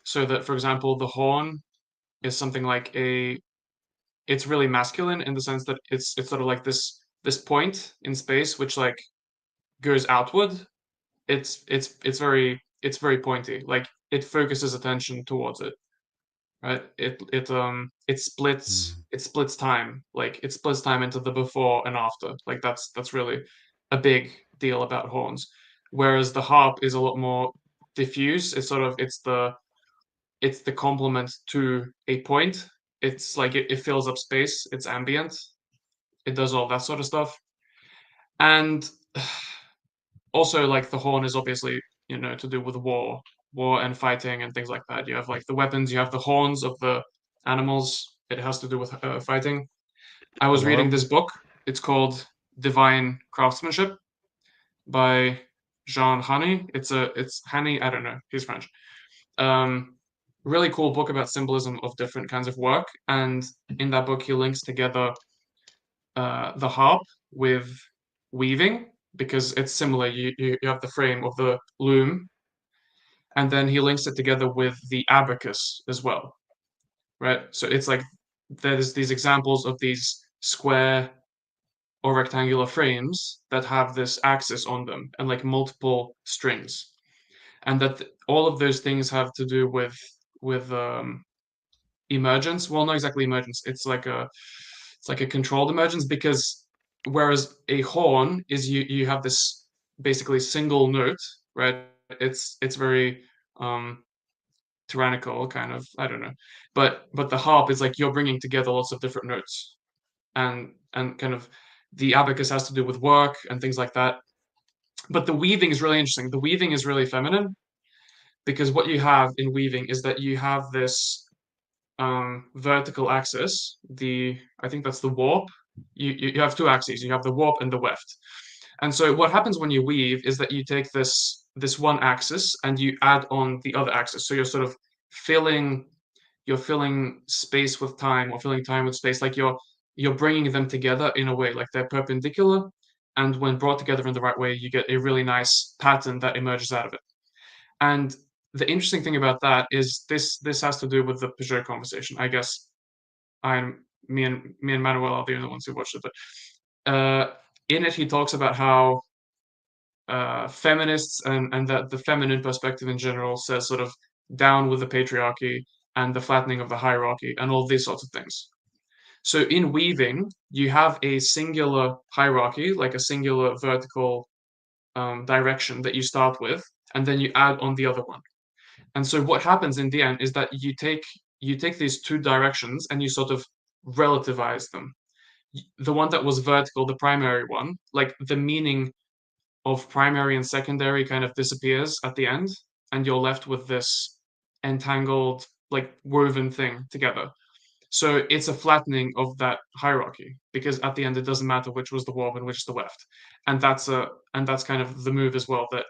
So that, for example, the horn is something like it's really masculine in the sense that it's sort of like this point in space which like goes outward. It's very pointy. Like it focuses attention towards it, right? It splits time. Like it splits time into the before and after. Like that's really a big deal about horns. Whereas the harp is a lot more diffuse. It's the complement to a point. It's like it fills up space. It's ambient. It does all that sort of stuff. And also, like the horn is obviously to do with war and fighting and things like that. You have like the weapons. You have the horns of the animals. It has to do with fighting. I was reading Alarm. this book. It's called Divine Craftsmanship by Jean Hanny. It's Hanny. I don't know. He's French. Um, Really cool book about symbolism of different kinds of work. And in that book, he links together the harp with weaving because it's similar. You have the frame of the loom, and then he links it together with the abacus as well, right? So it's like there's these examples of these square or rectangular frames that have this axis on them and like multiple strings, and that all of those things have to do with emergence. Well, not exactly emergence. It's like a controlled emergence because whereas a horn is you have this basically single note, right? It's very tyrannical, kind of. I don't know, but the harp is like you're bringing together lots of different notes, and kind of the abacus has to do with work and things like that. But the weaving is really interesting. The weaving is really feminine because what you have in weaving is that you have this vertical axis. I think that's the warp. You have two axes. You have the warp and the weft. And so what happens when you weave is that you take this one axis and you add on the other axis. So you're sort of filling space with time, or filling time with space. Like you're bringing them together in a way, like they're perpendicular. And when brought together in the right way, you get a really nice pattern that emerges out of it. And the interesting thing about that is this has to do with the Pageau conversation. I guess me and Manuel are the only ones who watched it, but in it he talks about how feminists and that the feminine perspective in general says sort of down with the patriarchy and the flattening of the hierarchy and all these sorts of things. So in weaving, you have a singular hierarchy, like a singular vertical direction that you start with, and then you add on the other one. And so what happens in the end is that you take these two directions and you sort of relativize them. The one that was vertical, the primary one, like the meaning of primary and secondary kind of disappears at the end, and you're left with this entangled, like woven thing together. So it's a flattening of that hierarchy because at the end it doesn't matter which was the warp and which is the weft, and that's kind of the move as well that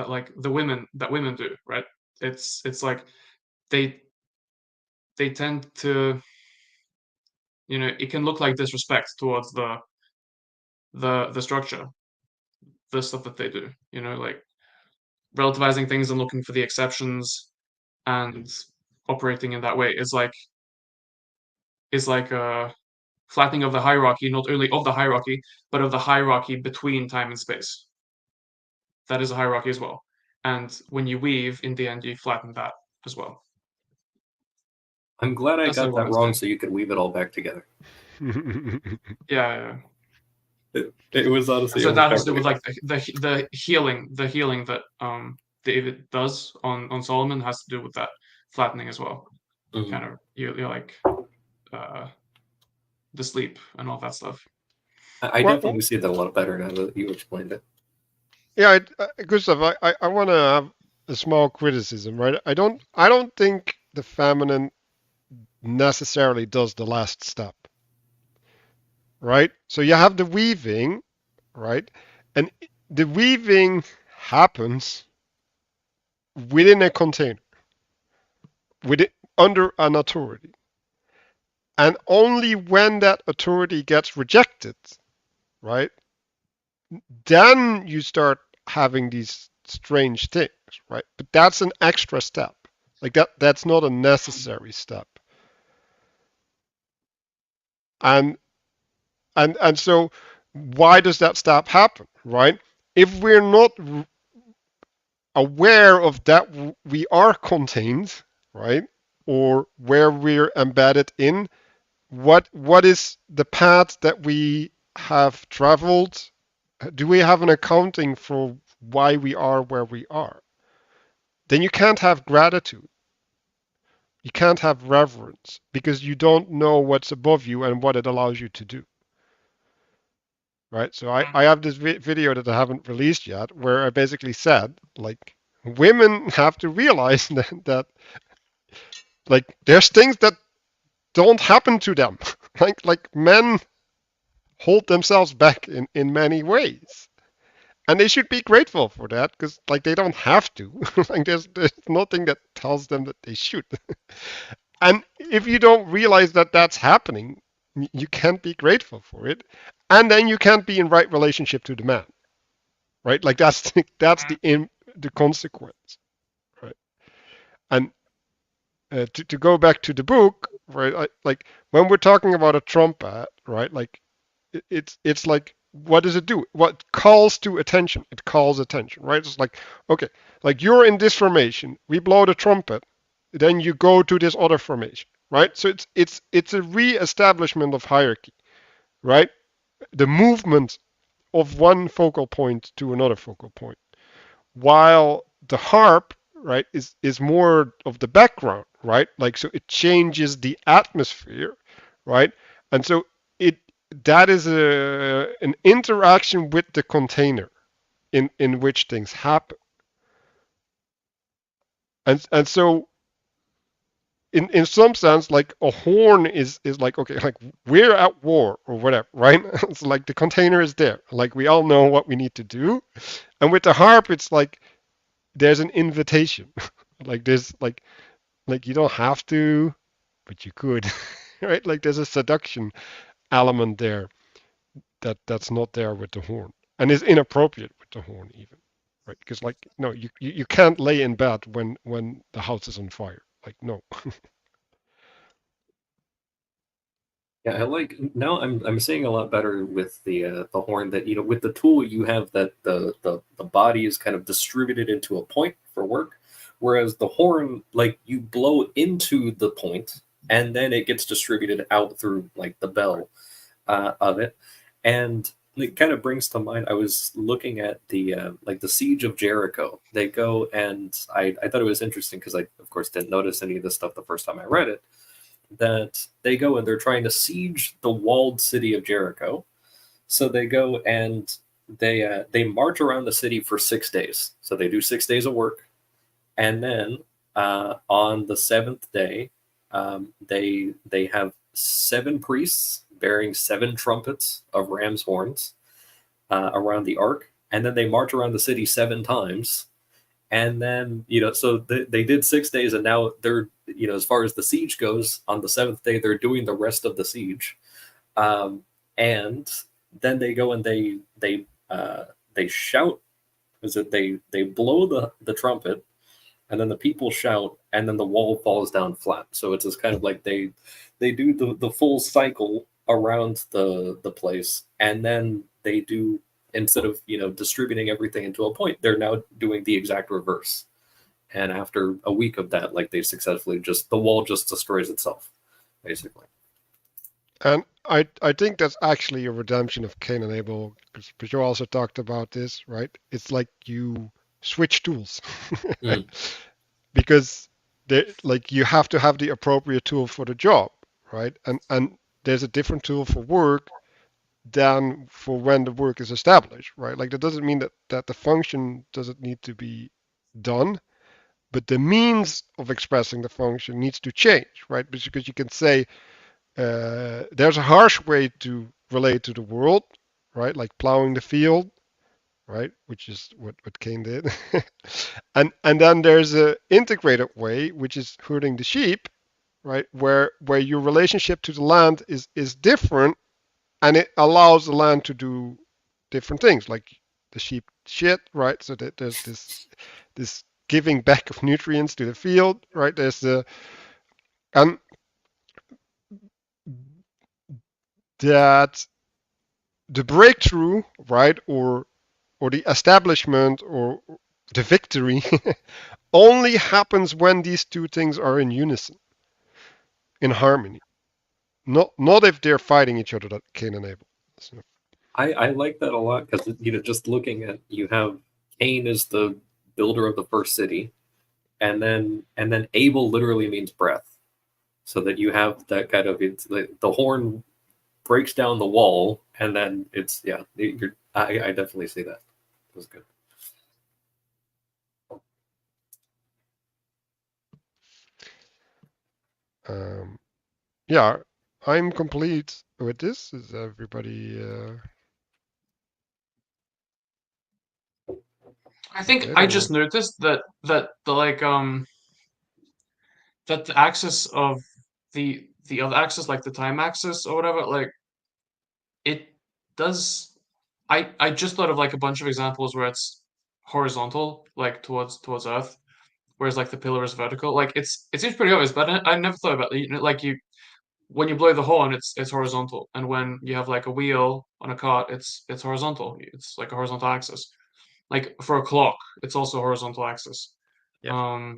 like the women do, right? It's like they tend to, it can look like disrespect towards the structure, the stuff that they do, like relativizing things and looking for the exceptions and operating in that way is like a flattening of the hierarchy, not only of the hierarchy, but of the hierarchy between time and space. That is a hierarchy as well. And when you weave, in the end, you flatten that as well. I'm glad I That's like got what that it's wrong doing. so you could weave it all back together. Yeah. It was honestly. So it was that has to do really with like the healing that David does on Solomon has to do with that flattening as well. Mhm. Kind of you're like the sleep and all that stuff. I Well, definitely see that a lot better now that you explained it. Yeah, Gustav, I want to have a small criticism, right? I don't think the feminine necessarily does the last step, right? So you have the weaving, right? And the weaving happens within a container, within under an authority. And only when that authority gets rejected, right? Then you start having these strange things, right? But that's an extra step. Like that's not a necessary step. And so why does that step happen, right? If we're not aware of that we are contained, right? Or where we're embedded in, what is the path that we have traveled? Do we have an accounting for why we are where we are? Then you can't have gratitude. You can't have reverence because you don't know what's above you and what it allows you to do. Right? So I have this video that I haven't released yet where I basically said, like, women have to realize that like, there's things that don't happen to them. like men hold themselves back in many ways. And they should be grateful for that because like they don't have to. Like there's nothing that tells them that they should. And if you don't realize that that's happening, you can't be grateful for it, and then you can't be in right relationship to the man, right? Like that's the consequence, right? And to go back to the book, right? Like when we're talking about a trumpet, right? Like it's like what does it do? What calls to attention? It calls attention, right? It's like okay, like you're in this formation, we blow the trumpet, then you go to this other formation, right? So it's a re-establishment of hierarchy, right? The movement of one focal point to another focal point. while the harp, right, is more of the background, right? Like, so it changes the atmosphere, right? And so it that is an interaction with the container in which things happen. And so in some sense, like a horn is like, okay, like we're at war or whatever, right? It's like the container is there, like we all know what we need to do. And with the harp, it's like there's an invitation. Like there's like you don't have to, but you could. Right? Like there's a seduction element there that's not there with the horn, and is inappropriate with the horn even, right? Because like no, you can't lay in bed when the house is on fire. Like no. Yeah, I like now. I'm seeing a lot better with the horn that with the tool you have that the body is kind of distributed into a point for work, whereas the horn, like, you blow into the point and then it gets distributed out through like the bell of it. And it kind of brings to mind, I was looking at the like the Siege of Jericho. They go, and I thought it was interesting because I of course didn't notice any of this stuff the first time I read it, that they go and they're trying to siege the walled city of Jericho. So they go and they march around the city for 6 days. So they do 6 days of work, and then on the seventh day, they have 7 priests bearing 7 trumpets of ram's horns around the ark, and then they march around the city 7 times. And then so they did 6 days, and now they're as far as the siege goes, on the seventh day they're doing the rest of the siege. And then they go and they shout. Is it they blow the trumpet, and then the people shout, and then the wall falls down flat. So it's just kind of like they do the full cycle around the place, and then they do, instead of distributing everything into a point, they're now doing the exact reverse. And after a week of that, like, they successfully the wall just destroys itself, basically. And I think that's actually a redemption of Cain and Abel, because Pageau also talked about this, right? It's like you switch tools. Mm. Because like you have to have the appropriate tool for the job, right? And there's a different tool for work than for when the work is established, right? Like that doesn't mean that the function doesn't need to be done, but the means of expressing the function needs to change, right? Because you can say there's a harsh way to relate to the world, right? Like plowing the field, right? Which is what Cain did. and then there's a integrated way, which is herding the sheep, right? Where your relationship to the land is different, and it allows the land to do different things, like the sheep shit, right? So that there's this giving back of nutrients to the field, right? There's the and that the breakthrough, right, or the establishment or the victory only happens when these two things are in unison, in harmony. Not if they're fighting each other, that Cain and Abel. So, I like that a lot because just looking at, you have Cain is the builder of the first city, and then Abel literally means breath, so that you have that kind of, it's the horn breaks down the wall, and then it's I definitely see that. It was good. yeah, I'm complete with this. Is everybody? I think Good, I or just noticed that the like that the axis of the other axis, like the time axis or whatever, like it does. I just thought of like a bunch of examples where it's horizontal, like towards Earth, whereas like the pillar is vertical. Like it seems pretty obvious, but I never thought about it. Like you when you blow the horn, it's horizontal, and when you have like a wheel on a cart, it's horizontal. It's like a horizontal axis. Like for a clock, it's also a horizontal axis. Yeah.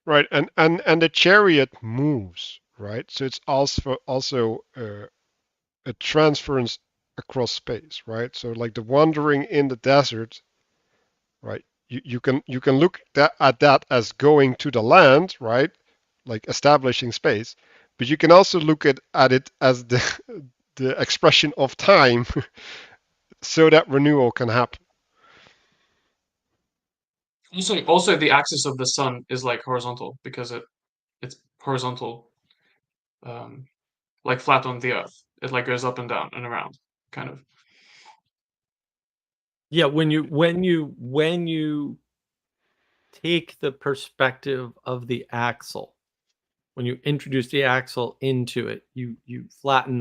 right, and the chariot moves, right? So it's also a transference across space, right? So like the wandering in the desert right? You can look at that as going to the land, right? Like establishing space, but you can also look at it as the expression of time, so that renewal can happen. Also, the axis of the sun is like horizontal because it's horizontal, like flat on the earth. It like goes up and down and around, kind of. Yeah, when you take the perspective of the axle, when you introduce the axle into it, you flatten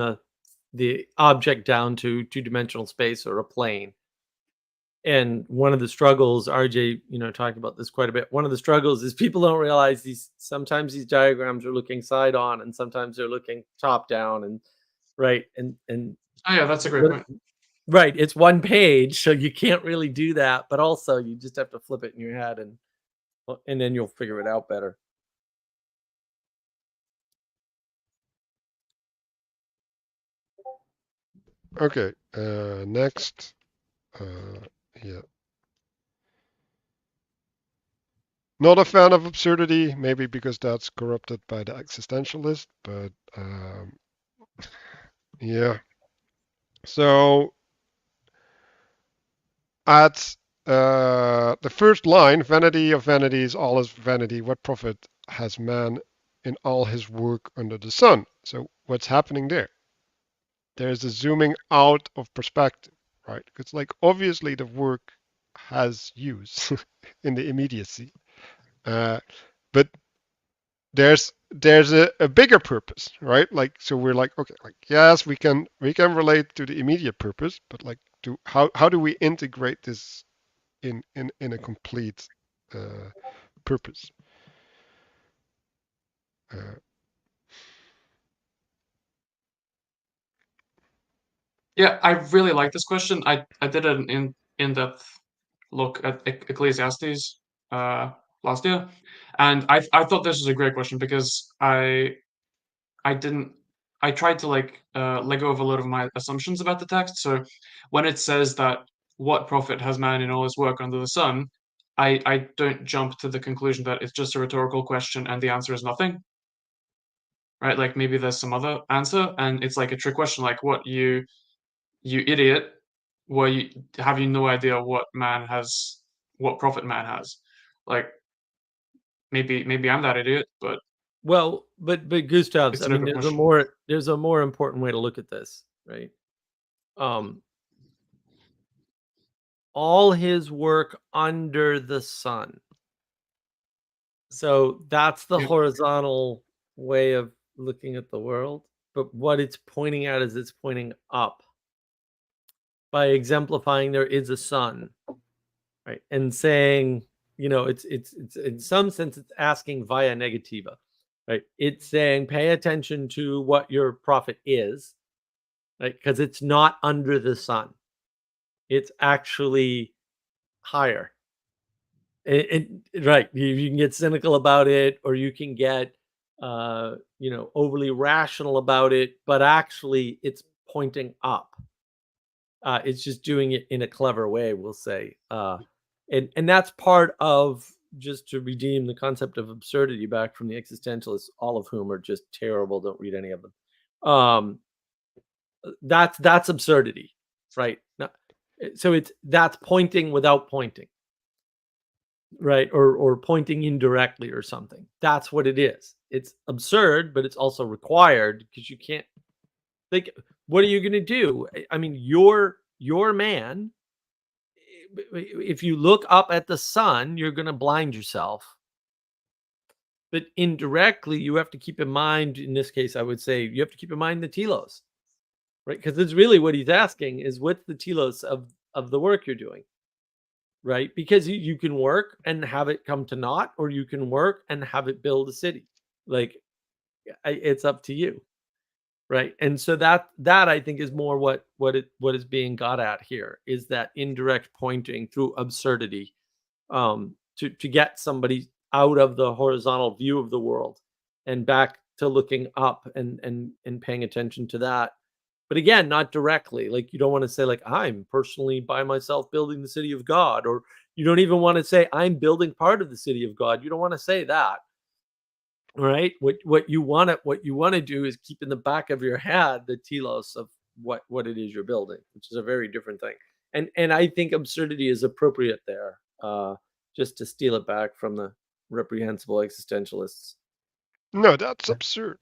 the object down to two-dimensional space or a plane. And one of the struggles, RJ, talked about this quite a bit. One of the struggles is people don't realize sometimes these diagrams are looking side on and sometimes they're looking top down, and right. And Oh yeah, that's a great point. right, it's one page, so you can't really do that, but also you just have to flip it in your head and then you'll figure it out better. Okay, next. Yeah. Not a fan of absurdity, maybe because that's corrupted by the existentialist, but yeah. So at the first line, vanity of vanities, all is vanity. What profit has man in all his work under the sun? So what's happening there? There's a zooming out of perspective, right? It's like obviously the work has use in the immediacy, but there's a bigger purpose, right? Like, so we're like, okay, like yes, we can relate to the immediate purpose, but like, how do we integrate this in a complete purpose? Yeah, I really like this question. I did an in-depth look at Ecclesiastes last year, and I thought this was a great question because I didn't I tried to like let go of a lot of my assumptions about the text. So when it says that what profit has man in all his work under the sun, I don't jump to the conclusion that it's just a rhetorical question and the answer is nothing. Right? Like maybe there's some other answer and it's like a trick question, like what you idiot, have you no idea what profit man has? Like maybe I'm that idiot, but Well, but Gustav's, it's I an mean, open there's a more important way to look at this, right? All his work under the sun. So that's the horizontal way of looking at the world. But what it's pointing at is it's pointing up by exemplifying there is a sun, right? And saying, it's in some sense it's asking via negativa, right? It's saying pay attention to what your profit is, right? Because it's not under the sun. It's actually higher. Right. You can get cynical about it, or you can get overly rational about it, but actually it's pointing up. It's just doing it in a clever way, we'll say. And that's part of, just to redeem the concept of absurdity back from the existentialists, all of whom are just terrible. Don't read any of them. That's absurdity, right? So that's pointing without pointing, right? Or pointing indirectly or something. That's what it is. It's absurd, but it's also required because you can't think. What are you going to do? I mean, your man. If you look up at the sun, you're going to blind yourself. But indirectly, you have to keep in mind, in this case, I would say you have to keep in mind the telos, right? Because it's really what he's asking is what's the telos of the work you're doing, right? Because you can work and have it come to naught, or you can work and have it build a city. Like, it's up to you, right? And so that I think is more what is being got at here, is that indirect pointing through absurdity, to get somebody out of the horizontal view of the world and back to looking up and paying attention to that. But again, not directly. Like, you don't want to say like, I'm personally by myself building the city of God, or You don't even want to say, I'm building part of the city of God. You don't want to say that. Right? What you want to do is keep in the back of your head the telos of what it is you're building, which is a very different thing. And I think absurdity is appropriate there, just to steal it back from the reprehensible existentialists. No, that's absurd.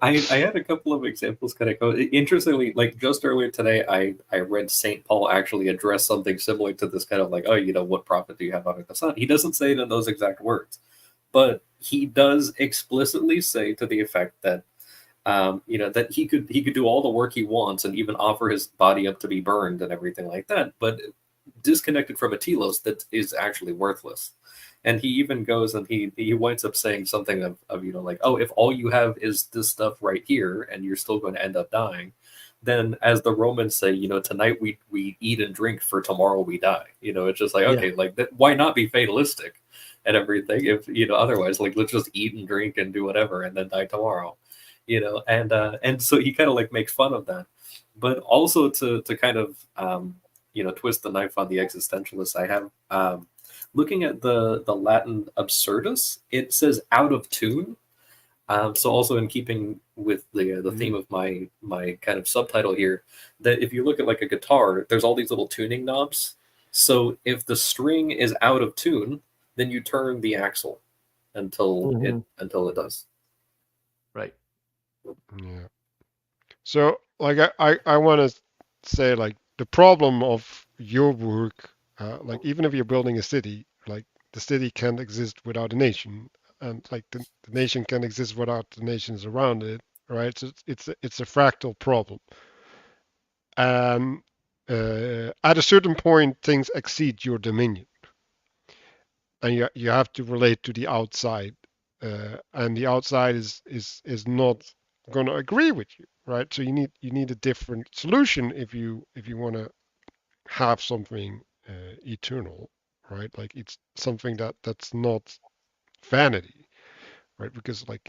I had a couple of examples kind of go. Interestingly, like just earlier today, I read St. Paul actually address something similar to this kind of like, oh, what profit do you have under the sun? He doesn't say it in those exact words, but he does explicitly say to the effect that, that he could do all the work he wants and even offer his body up to be burned and everything like that, but disconnected from a telos that is actually worthless. And he even goes and he winds up saying something of like, oh, if all you have is this stuff right here and you're still going to end up dying, then as the Romans say, tonight we eat and drink, for tomorrow we die. It's just like, okay, like why not be fatalistic and everything if otherwise, like, let's just eat and drink and do whatever and then die tomorrow, and so he kind of like makes fun of that, but also to kind of twist the knife on the existentialists. I have looking at the Latin absurdus, it says out of tune. So also in keeping with the theme of my kind of subtitle here, that if you look at like a guitar, there's all these little tuning knobs. So if the string is out of tune, then you turn the axle until it does. Right. Yeah. So like I want to say, like, the problem of your work, like even if you're building a city, like the city can't exist without a nation, and like the nation can exist without the nations around it, right? So it's a fractal problem, and at a certain point things exceed your dominion, and you have to relate to the outside, and the outside is not going to agree with you, right? So you need a different solution if you want to have something eternal, right? Like it's something that's not vanity, right? Because like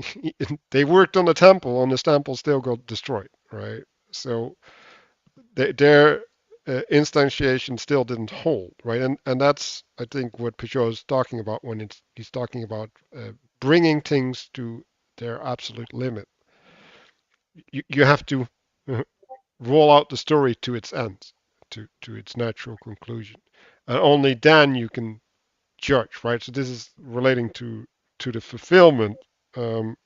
they worked on the temple, and the temple still got destroyed, right? So their instantiation still didn't hold, right? And that's, I think, what Pageau is talking about when he's talking about bringing things to their absolute limit. You have to roll out the story to its end, to its natural conclusion, and only then you can judge, right? So this is relating to the fulfillment, and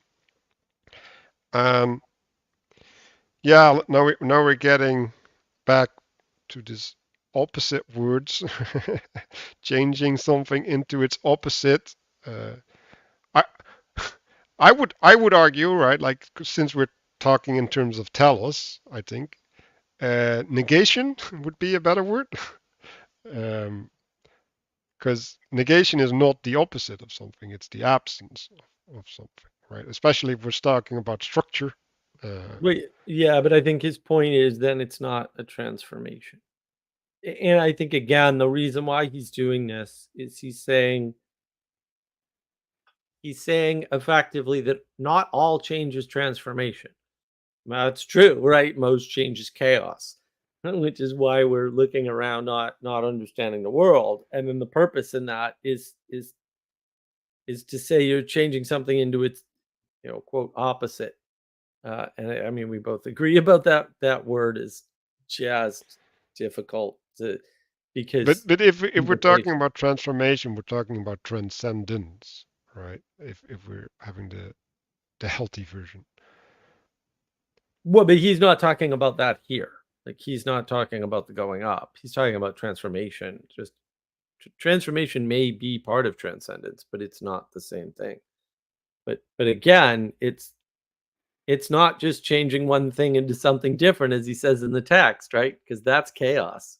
yeah, now we're getting back to this opposite words, changing something into its opposite. I I would argue, right? Like, since we're talking in terms of telos, I think negation would be a better word, because negation is not the opposite of something; it's the absence of something, right? Especially if we're talking about structure. Wait, yeah, but I think his point is then it's not a transformation. And I think, again, the reason why he's doing this is he's saying effectively that not all change is transformation. That's true, right? Most change is chaos, which is why we're looking around, not understanding the world. And then the purpose in that is to say you're changing something into its, quote, opposite. And I mean, we both agree about that. That word is just difficult to, because But if we're talking about transformation, we're talking about transcendence, right? If we're having the healthy version. Well, but he's not talking about that here. Like, he's not talking about the going up. He's talking about transformation. Just transformation may be part of transcendence, but it's not the same thing. But again, it's not just changing one thing into something different, as he says in the text, right? Because that's chaos,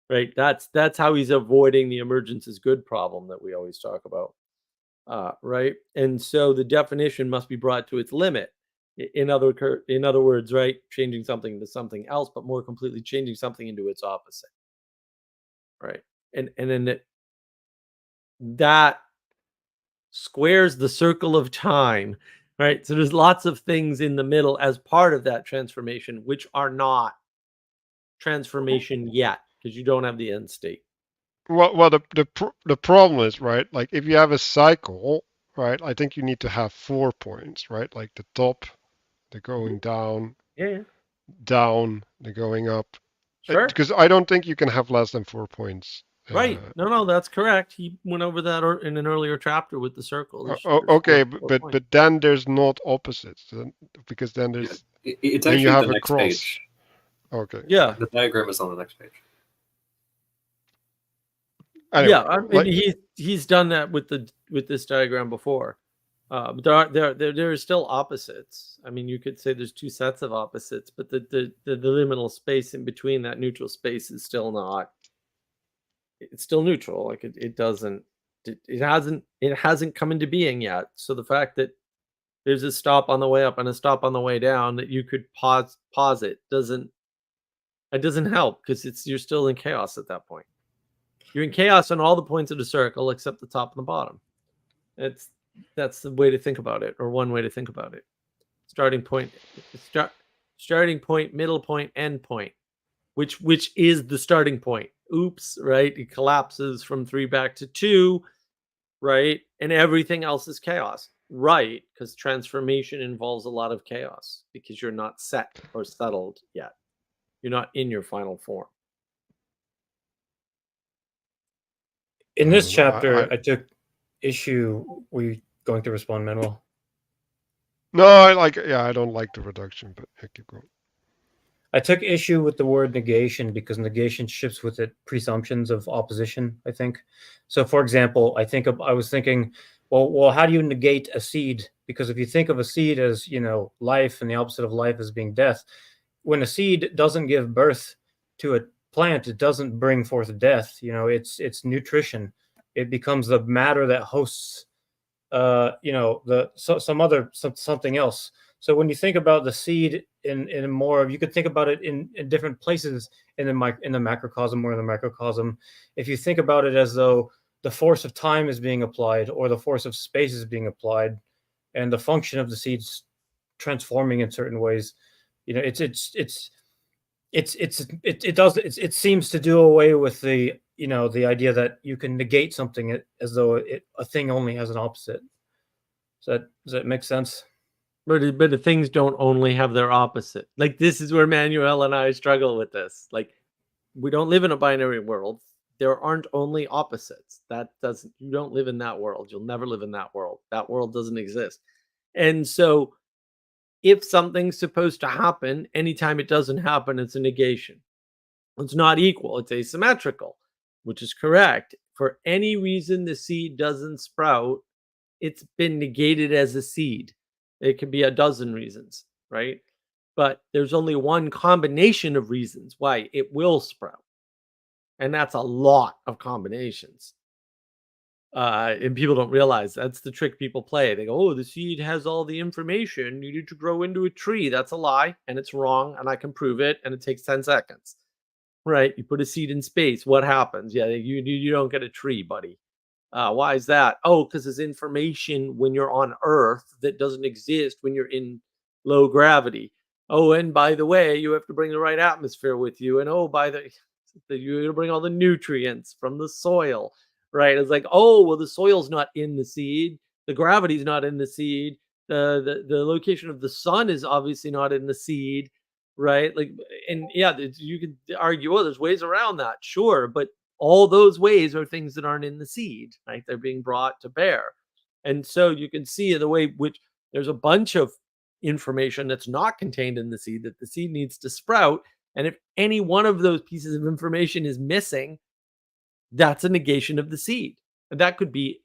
right? That's how he's avoiding the emergence is good problem that we always talk about, right? And so the definition must be brought to its limit. In other words, right, changing something into something else, but more completely changing something into its opposite, right? And then that squares the circle of time, right? So there's lots of things in the middle as part of that transformation, which are not transformation yet, because you don't have the end state. Well, the problem is, right, like if you have a cycle, right, I think you need to have 4 points, right? Like the top, the going down, Yeah. down, the going up. Sure. Because I don't think you can have less than 4 points. Right. No, that's correct. He went over that in an earlier chapter with the circle. There's Okay, four points. but then there's not opposites, because then Yeah. there's It's then actually you have the a next cross. page. Okay. Yeah. The diagram is on the next page. Anyway, Yeah, I mean, like, he's done that with this diagram before. But there are still opposites. I mean, you could say there's two sets of opposites, but the liminal space in between that neutral space is still not. It's still neutral. Like it hasn't come into being yet. So the fact that there's a stop on the way up and a stop on the way down that you could pause it doesn't help, because you're still in chaos at that point. You're in chaos on all the points of the circle except the top and the bottom. That's the way to think about it, or one way to think about it. Starting point, middle point, end point, which is the starting point. Oops, right? It collapses from 3 back to 2, right? And everything else is chaos, right? Because transformation involves a lot of chaos because you're not set or settled yet. You're not in your final form. In this chapter, I took issue. Were you going to respond, Manuel? No, I don't like the reduction, but I keep going. I took issue with the word negation because negation ships with it presumptions of opposition, I think. So, for example, I was thinking, well, how do you negate a seed? Because if you think of a seed as, life, and the opposite of life as being death, when a seed doesn't give birth to a plant, it doesn't bring forth death. It's nutrition. It becomes the matter that hosts, something else. So when you think about the seed in more, you could think about it in different places in the macrocosm or in the microcosm. If you think about it as though the force of time is being applied or the force of space is being applied, and the function of the seeds transforming in certain ways, it seems to do away with the idea that you can negate something as though a thing only has an opposite. Does that make sense? But the things don't only have their opposite. Like, this is where Manuel and I struggle with this. Like, we don't live in a binary world. There aren't only opposites. You don't live in that world. You'll never live in that world. That world doesn't exist. And so if something's supposed to happen, anytime it doesn't happen, it's a negation. It's not equal. It's asymmetrical, which is correct. For any reason the seed doesn't sprout, it's been negated as a seed. It could be a dozen reasons, right? But there's only one combination of reasons why it will sprout. And that's a lot of combinations. And people don't realize that's the trick people play. They go, oh, the seed has all the information needed to grow into a tree. That's a lie, and it's wrong, and I can prove it, and it takes 10 seconds. Right? You put a seed in space, what happens? Yeah, you don't get a tree, buddy. Why is that? Oh, because there's information when you're on Earth that doesn't exist when you're in low gravity. Oh, and by the way, you have to bring the right atmosphere with you. And you bring all the nutrients from the soil, right? It's like, oh, well, the soil's not in the seed. The gravity's not in the seed. The location of the sun is obviously not in the seed, right? Like, and yeah, you could argue, oh, there's ways around that, sure, but all those ways are things that aren't in the seed, right? They're being brought to bear. And so you can see in the way which there's a bunch of information that's not contained in the seed that the seed needs to sprout. And if any one of those pieces of information is missing, that's a negation of the seed. And that could be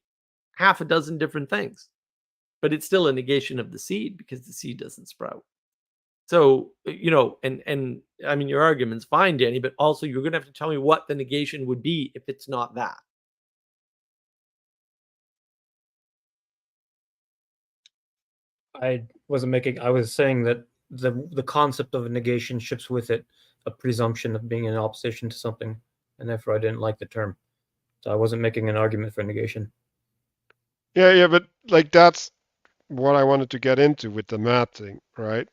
half a dozen different things, but it's still a negation of the seed because the seed doesn't sprout. So, and I mean, your argument's fine, Danny, but also you're going to have to tell me what the negation would be if it's not that. I was saying that the concept of a negation ships with it a presumption of being in opposition to something, and therefore I didn't like the term. So I wasn't making an argument for negation. Yeah, but like that's what I wanted to get into with the math thing, right?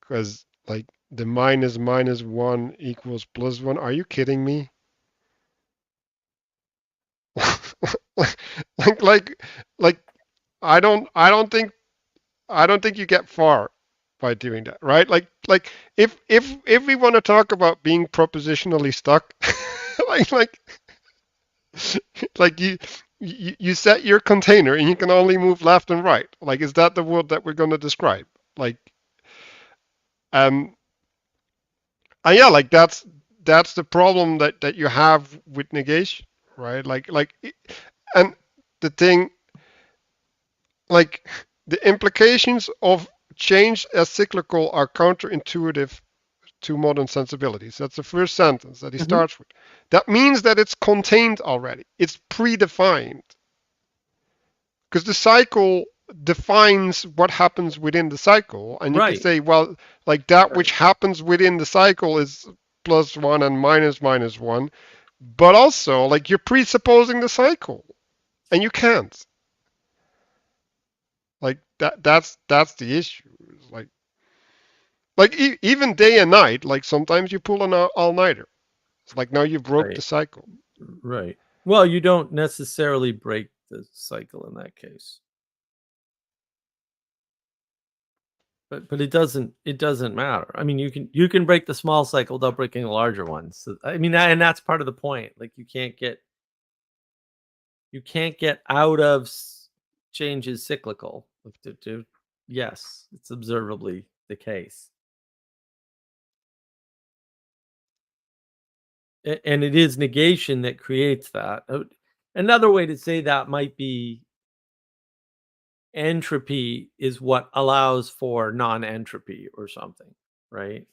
Because like the minus minus 1 equals plus 1. Are you kidding me? like I don't think you get far by doing that, right? Like if we want to talk about being propositionally stuck, like like you set your container and you can only move left and right. Like, is that the world that we're going to describe? Like, um, and yeah, like that's the problem that you have with negation, right? And the thing, like, the implications of change as cyclical are counterintuitive to modern sensibilities. That's the first sentence that he starts with. That means that it's contained already. It's predefined. Because the cycle defines what happens within the cycle. And you can say, well, like that which happens within the cycle is plus 1 and minus minus 1. But also, like, you're presupposing the cycle. And you can't. Like that's the issue. Like even day and night, like sometimes you pull an all-nighter. It's like now you broke the cycle. Right. Well, you don't necessarily break the cycle in that case. But it doesn't matter. I mean, you can break the small cycle without breaking the larger one. So I mean, and that's part of the point. Like you can't get out of change is cyclical. Yes, it's observably the case. And it is negation that creates that. Another way to say that might be entropy is what allows for non-entropy or something, right?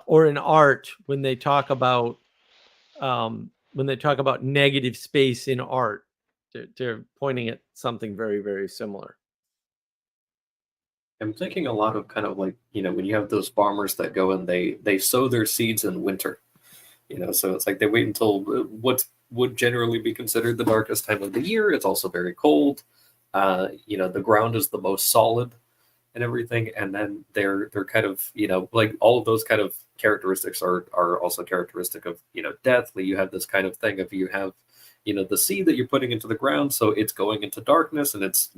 Or in art, when they talk about negative space in art, they're pointing at something very, very similar. I'm thinking a lot of kind of like, when you have those farmers that go and they sow their seeds in winter, so it's like they wait until what would generally be considered the darkest time of the year. It's also very cold. The ground is the most solid and everything. And then they're kind of, like all of those kind of characteristics are also characteristic of, death. Like you have this kind of thing of you have, the seed that you're putting into the ground. So it's going into darkness and it's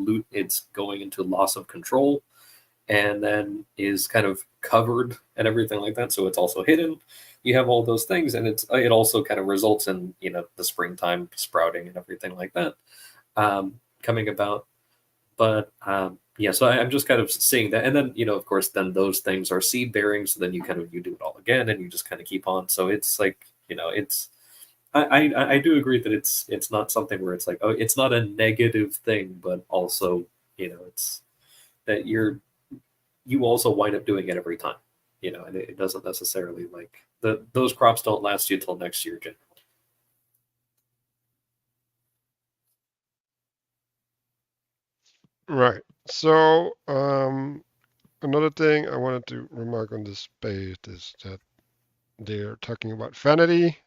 going into loss of control, and then is kind of covered and everything like that. So it's also hidden. You have all those things, and it also kind of results in the springtime sprouting and everything like that coming about. But yeah, so I'm just kind of seeing that, and then of course, then those things are seed bearing. So then you do it all again, and you just kind of keep on. So it's like it's I do agree that it's not something where it's like, oh, it's not a negative thing, but also it's that you also wind up doing it every time, and it doesn't necessarily like those crops don't last you till next year generally. Right. So another thing I wanted to remark on this page is that they're talking about vanity.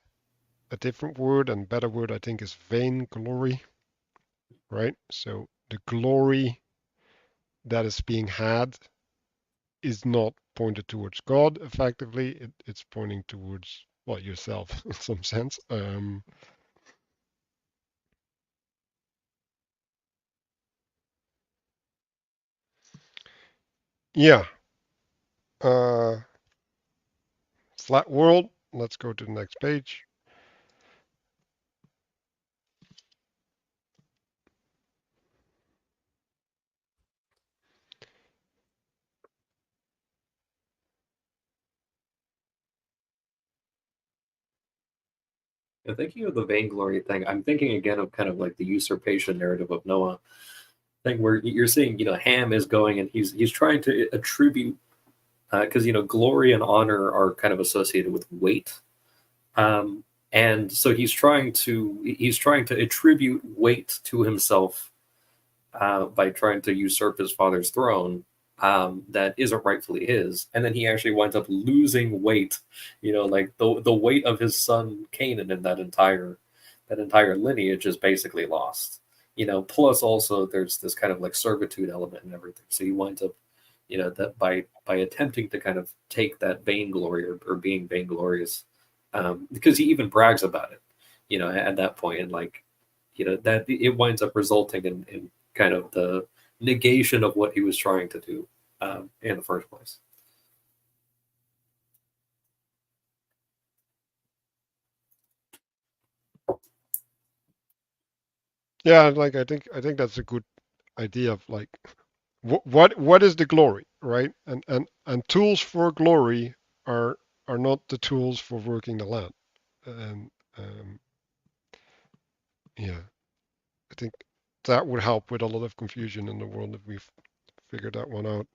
A different word and better word, I think, is vainglory. Right. So the glory that is being had is not pointed towards God. Effectively, it's pointing towards, well, yourself in some sense. Yeah. Flat world. Let's go to the next page. Thinking of the vainglory thing, I'm thinking again of kind of like the usurpation narrative of Noah thing, where you're seeing, Ham is going and he's trying to attribute, because glory and honor are kind of associated with weight, and so he's trying to attribute weight to himself by trying to usurp his father's throne that isn't rightfully his, and then he actually winds up losing weight, like the weight of his son Canaan in that entire lineage is basically lost. Plus also there's this kind of like servitude element and everything, so he winds up that by attempting to kind of take that vainglory or being vainglorious, because he even brags about it, at that point, and like, that it winds up resulting in kind of the negation of what he was trying to do in the first place. Yeah, like I think that's a good idea of like what is the glory, right? And tools for glory are not the tools for working the land. And yeah, I think that would help with a lot of confusion in the world if we've figured that one out.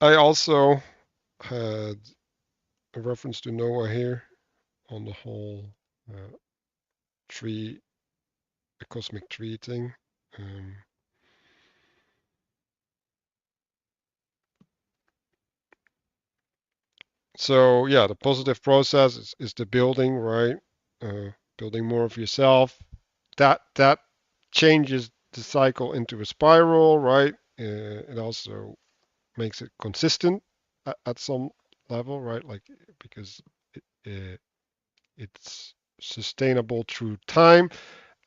I also had a reference to Noah here on the whole tree, the cosmic tree thing. So yeah, the positive process is the building, right? Building more of yourself. That changes the cycle into a spiral, right? It also makes it consistent at some level, right? Like because it's sustainable through time,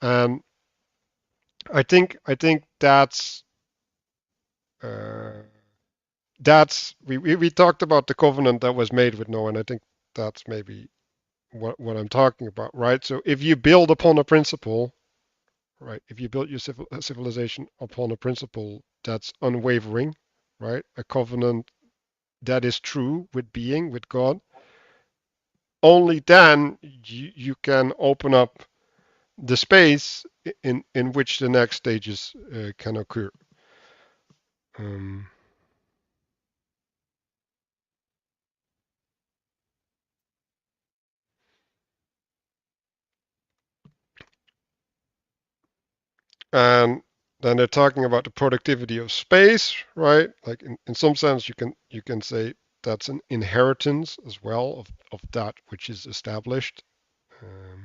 and I think uh, that's we talked about the covenant that was made with Noah, and I think that's maybe what I'm talking about, right? So if you build upon a principle, right? If you build your civilization upon a principle that's unwavering, right? A covenant that is true with God, only then you can open up the space in which the next stages can occur. Um, and then they're talking about the productivity of space, right? Like in some sense, you can say that's an inheritance as well of that which is established. Um,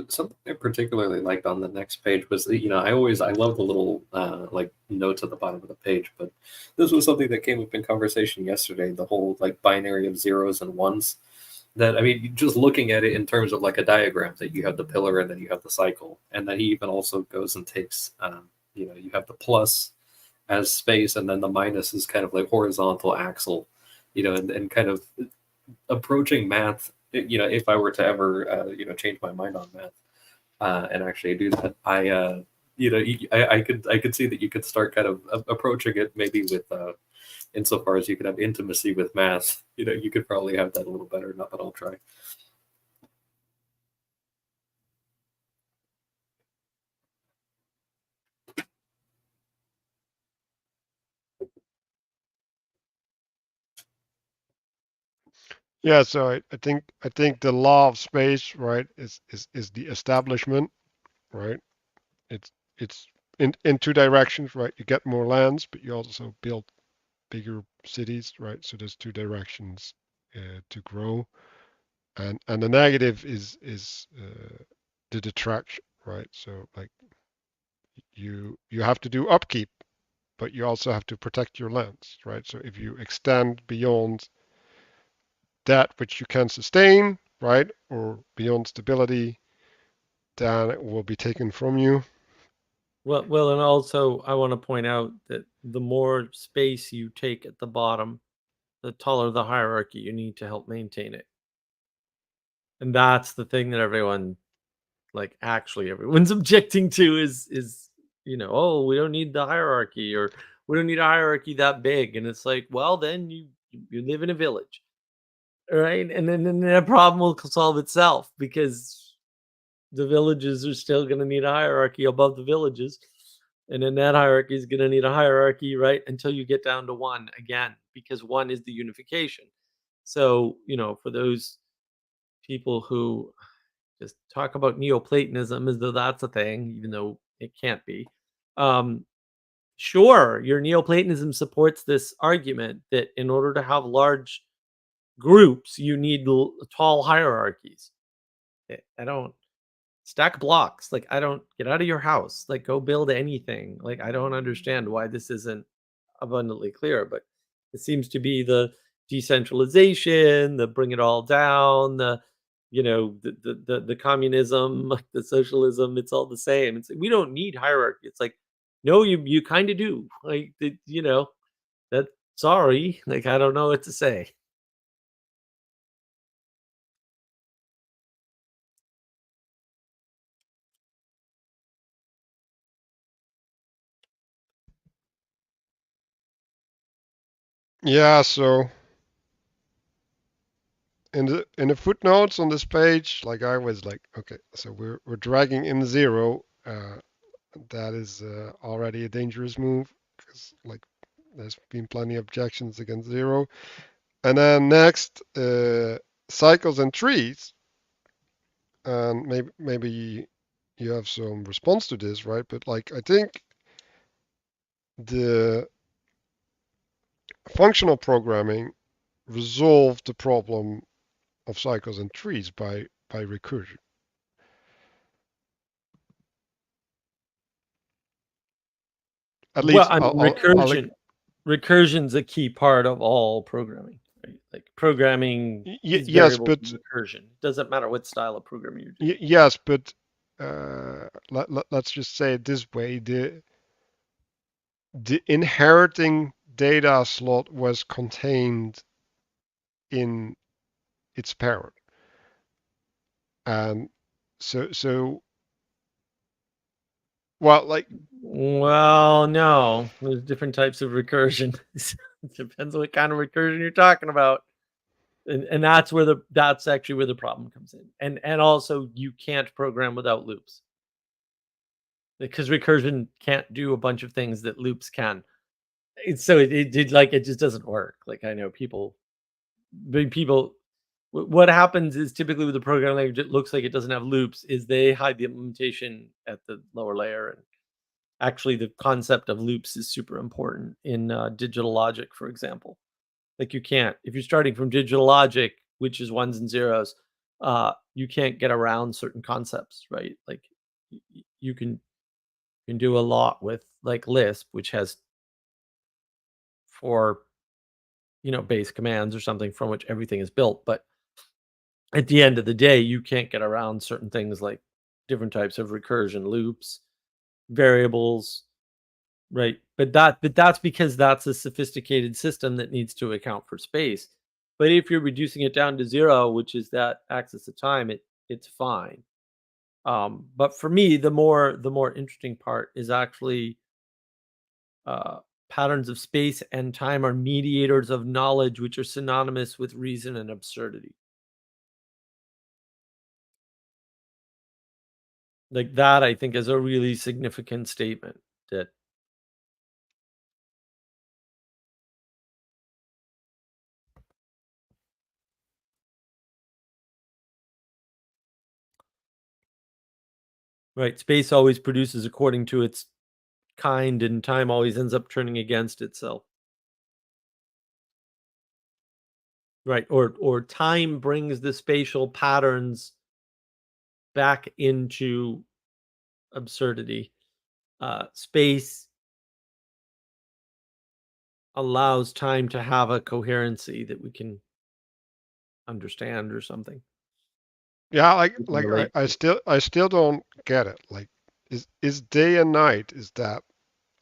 Something I particularly liked on the next page was, I love the little like notes at the bottom of the page, but this was something that came up in conversation yesterday. The whole like binary of zeros and ones. That, I mean, just looking at it in terms of like a diagram, that you have the pillar and then you have the cycle, and then he even also goes and takes, you have the plus as space, and then the minus is kind of like horizontal axle, and kind of approaching math. If I were to ever, change my mind on math and actually do that, I could see that you could start kind of approaching it maybe with, insofar as you could have intimacy with math. You could probably have that a little better. Not that I'll try. yeah, so I think the law of space, right, is the establishment, right? It's in two directions, right? You get more lands, but you also build bigger cities, right? So there's two directions to grow, and the negative is the detraction, right? So like you have to do upkeep, but you also have to protect your lands, right? So if you extend beyond that which you can sustain, right, or beyond stability, then it will be taken from you. Well, and also I want to point out that the more space you take at the bottom, the taller the hierarchy you need to help maintain it. And that's the thing that everyone's objecting to is oh, we don't need the hierarchy, or we don't need a hierarchy that big. And it's like, well, then you live in a village, right? And then that problem will solve itself, because the villages are still going to need a hierarchy above the villages, and then that hierarchy is going to need a hierarchy, right, until you get down to one again, because one is the unification. So for those people who just talk about Neoplatonism as though that's a thing, even though it can't be. Sure, your Neoplatonism supports this argument that in order to have large groups, you need tall hierarchies. I don't stack blocks. Like, I don't get out of your house. Like, go build anything. Like, I don't understand why this isn't abundantly clear, but it seems to be the decentralization, the bring it all down, the the communism, like the socialism. It's all the same. It's we don't need hierarchy. It's like, no, you kind of do. Like, that. Sorry, like I don't know what to say. Yeah, so in the footnotes on this page, like I was like, okay, so we're dragging in 0. That is already a dangerous move because like there's been plenty of objections against 0. And then next, cycles and trees, and maybe you have some response to this, right? But like I think the functional programming resolved the problem of cycles and trees by recursion. At Well, least I mean, recursion's a key part of all programming, right? Like programming is yes, variable but recursion. It doesn't matter what style of programming you're doing. yes, but let's just say it this way: the inheriting data slot was contained in its parent, and so well, like Well, no, there's different types of recursion. It depends on what kind of recursion you're talking about. And that's actually where the problem comes in. And also you can't program without loops. Because recursion can't do a bunch of things that loops can. It just doesn't work. Like I know what happens is typically with the programming language, it looks like it doesn't have loops, is they hide the implementation at the lower layer. And actually the concept of loops is super important in digital logic, for example. Like you can't, if you're starting from digital logic, which is ones and zeros, you can't get around certain concepts, right? Like you can do a lot with like Lisp, which has 4 base commands or something from which everything is built. But at the end of the day, you can't get around certain things like different types of recursion loops, variables, right? But that's because that's a sophisticated system that needs to account for space. But if you're reducing it down to 0, which is that axis of time, it's fine. But for me, the more interesting part is actually patterns of space and time are mediators of knowledge, which are synonymous with reason and absurdity. Like that, I think, is a really significant statement that right, space always produces according to its kind, and time always ends up turning against itself. Right, or time brings the spatial patterns back into absurdity. Space allows time to have a coherency that we can understand or something. yeah, We can relate I still don't get it. Like, is day and night, is that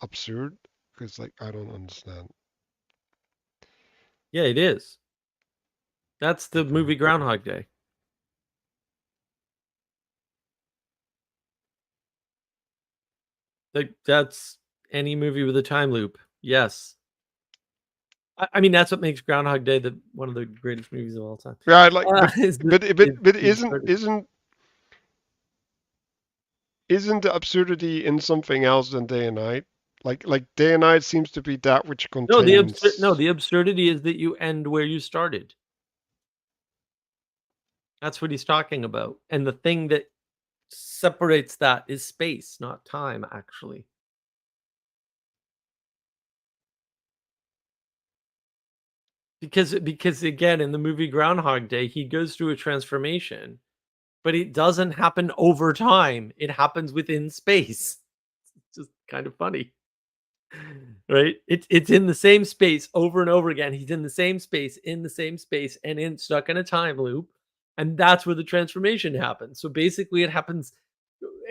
absurd? Because like I don't understand. Yeah, it is. That's the movie Groundhog Day. Like that's any movie with a time loop. Yes. I mean, that's what makes Groundhog Day one of the greatest movies of all time. Yeah, like, Is but it's isn't the absurdity in something else than day and night? Like day and night seems to be that which no, contains. the absurdity is that you end where you started. That's what he's talking about. And the thing that separates that is space, not time, actually. Because again, in the movie Groundhog Day, he goes through a transformation, but it doesn't happen over time. It happens within space. It's just kind of funny. Right? It's in the same space over and over again. He's in the same space, and stuck in a time loop. And that's where the transformation happens. So basically it happens,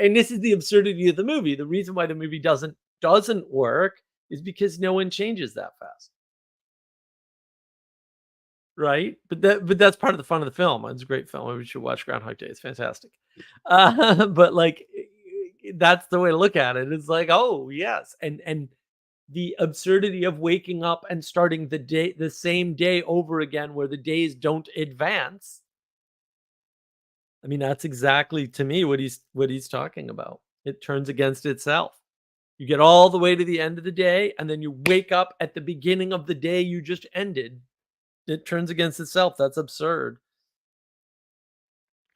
and this is the absurdity of the movie. The reason why the movie doesn't work is because no one changes that fast. Right? But that's part of the fun of the film. It's a great film. We should watch Groundhog Day. It's fantastic. But like that's the way to look at it. It's like, oh yes. And the absurdity of waking up and starting the same day over again where the days don't advance. I mean, that's exactly to me what he's talking about. It turns against itself. You get all the way to the end of the day, and then you wake up at the beginning of the day you just ended. It turns against itself. That's absurd.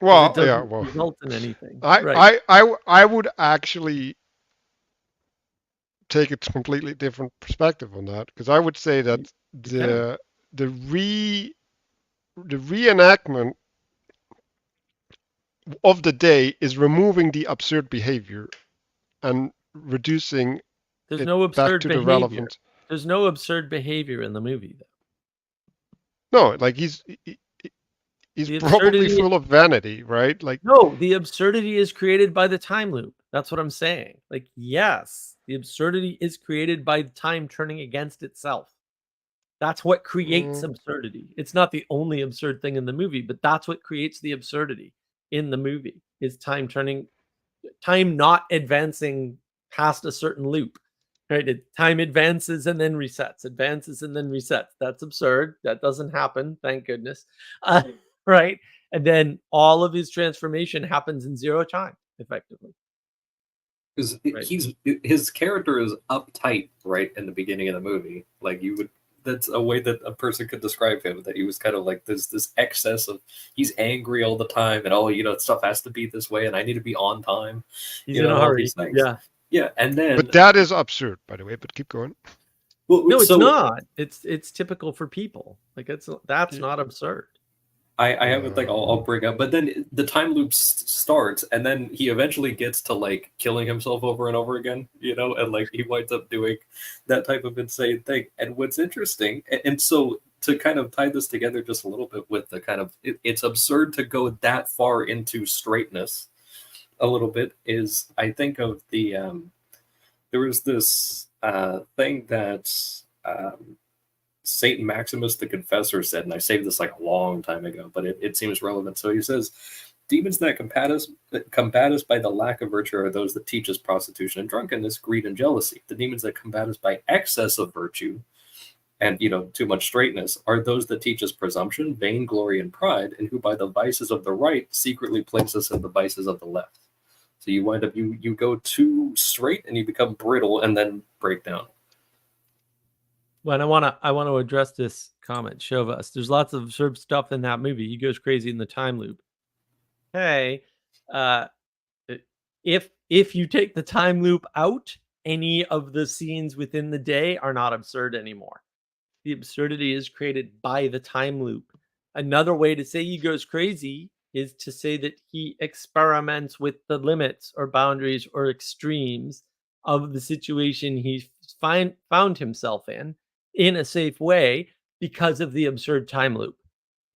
Well, It doesn't yeah. Well, result in anything. Right. I would actually take a completely different perspective on that, because I would say that the reenactment of the day is removing the absurd behavior and reducing There's it no back absurd to the behavior. relevant. There's no absurd behavior in the movie, though. No, like he's The probably absurdity- full of vanity, right? Like No, the absurdity is created by the time loop. That's what I'm saying. Like, yes, the absurdity is created by time turning against itself. That's what creates absurdity. It's not the only absurd thing in the movie, but that's what creates the absurdity in the movie is time not advancing past a certain loop. Right? Time advances and then resets, That's absurd. That doesn't happen, thank goodness. Right? And then all of his transformation happens in zero time, effectively. Because his character is uptight right in the beginning of the movie. Like that's a way that a person could describe him. That he was kind of like this excess of he's angry all the time, and stuff has to be this way, and I need to be on time. He's in a hurry. Yeah, and then. But that is absurd, by the way. But keep going. Well, no, it's not. It's typical for people. Like that's not absurd. I have a thing I'll bring up, but then the time loop starts, and then he eventually gets to like killing himself over and over again, and like he winds up doing that type of insane thing. And what's interesting, and so to kind of tie this together just a little bit with the kind of it's absurd to go that far into straightness a little bit is I think of the there was this thing that Saint Maximus the Confessor said, and I saved this like a long time ago, but it seems relevant. So he says, demons that combat us by the lack of virtue are those that teach us prostitution and drunkenness, greed and jealousy. The demons that combat us by excess of virtue and too much straightness are those that teach us presumption, vainglory, and pride, and who by the vices of the right secretly place us in the vices of the left. So you wind up you go too straight and you become brittle and then break down. Well, I want to address this comment. Shovas. There's lots of absurd stuff in that movie. He goes crazy in the time loop. Hey, if you take the time loop out, any of the scenes within the day are not absurd anymore. The absurdity is created by the time loop. Another way to say he goes crazy is to say that he experiments with the limits or boundaries or extremes of the situation he found himself in a safe way because of the absurd time loop.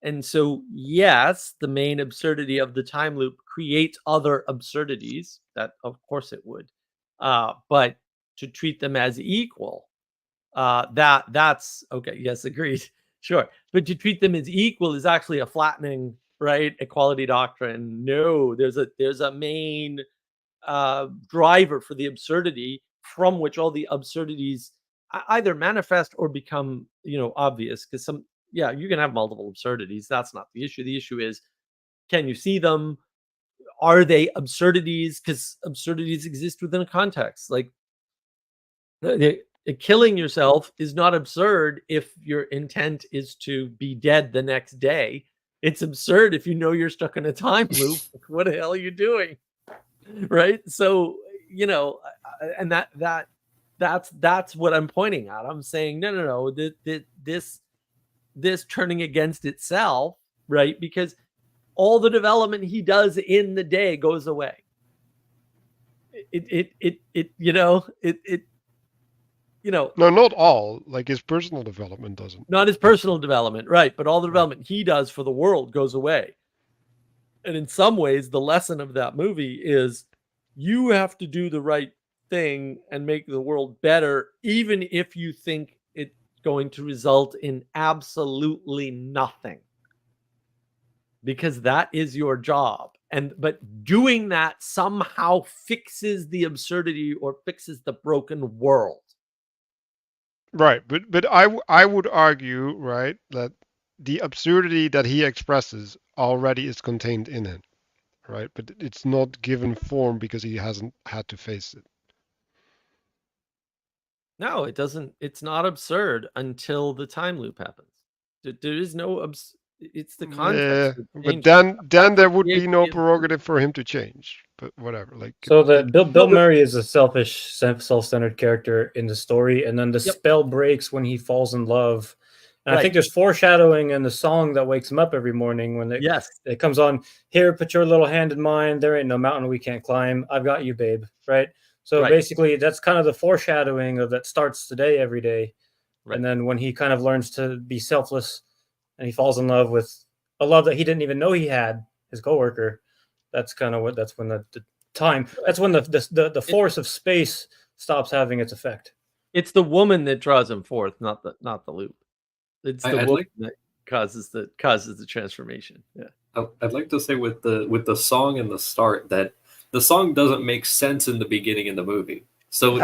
And so, yes, the main absurdity of the time loop creates other absurdities. That, of course, it would. But to treat them as equal, that's okay. Yes, agreed. Sure. But to treat them as equal is actually a flattening, right? Equality doctrine. No, there's a main driver for the absurdity from which all the absurdities either manifest or become, obvious. Because you can have multiple absurdities. That's not the issue. The issue is, can you see them? Are they absurdities? Because absurdities exist within a context. Like killing yourself is not absurd if your intent is to be dead the next day. it's absurd if you know you're stuck in a time loop. What the hell are you doing? Right? So, and that's what I'm pointing at. I'm saying no. This turning against itself, right? Because all the development he does in the day goes away. No, not all. Like his personal development doesn't. Not his personal development, right? But all the development he does for the world goes away. And in some ways, the lesson of that movie is you have to do the right thing and make the world better, even if you think it's going to result in absolutely nothing. Because that is your job. But doing that somehow fixes the absurdity or fixes the broken world. Right, but I would argue, right, that the absurdity that he expresses already is contained in him, right? But it's not given form because he hasn't had to face it. No, it doesn't. It's not absurd until the time loop happens. There is no it's the context. But then there would be no prerogative for him to change. But whatever, like so Bill Murray is a selfish, self-centered character in the story, and then the spell breaks when he falls in love. And I think there's foreshadowing in the song that wakes him up every morning when it comes on. Here, put your little hand in mine. There ain't no mountain we can't climb. I've got you, babe. Right. So basically, that's kind of the foreshadowing of that starts today, every day. Right. And then when he kind of learns to be selfless and he falls in love with a love that he didn't even know he had, his coworker, that's kind of when the force of space stops having its effect. It's the woman that draws him forth, not the loop. It's the woman that causes the transformation. Yeah. I'd like to say with the song in the start that the song doesn't make sense in the beginning in the movie. So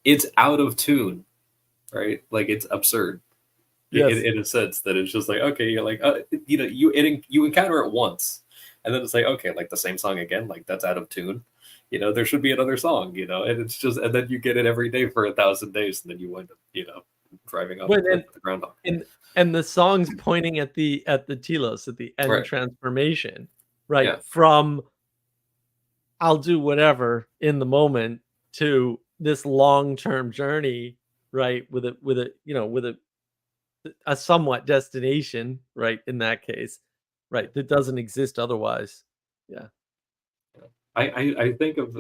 it's out of tune, right? Like it's absurd. Yes. In a sense that it's just like, okay, you're like, you encounter it once, and then it's like, okay, like the same song again, like that's out of tune. There should be another song, and it's just, and then you get it every day for 1,000 days, and then you wind up, driving up the groundhog. And the song's pointing at the telos, at the end transformation, right? Yeah. From I'll do whatever in the moment to this long-term journey, right? With a somewhat destination, right? In that case, right? That doesn't exist otherwise. Yeah. I think of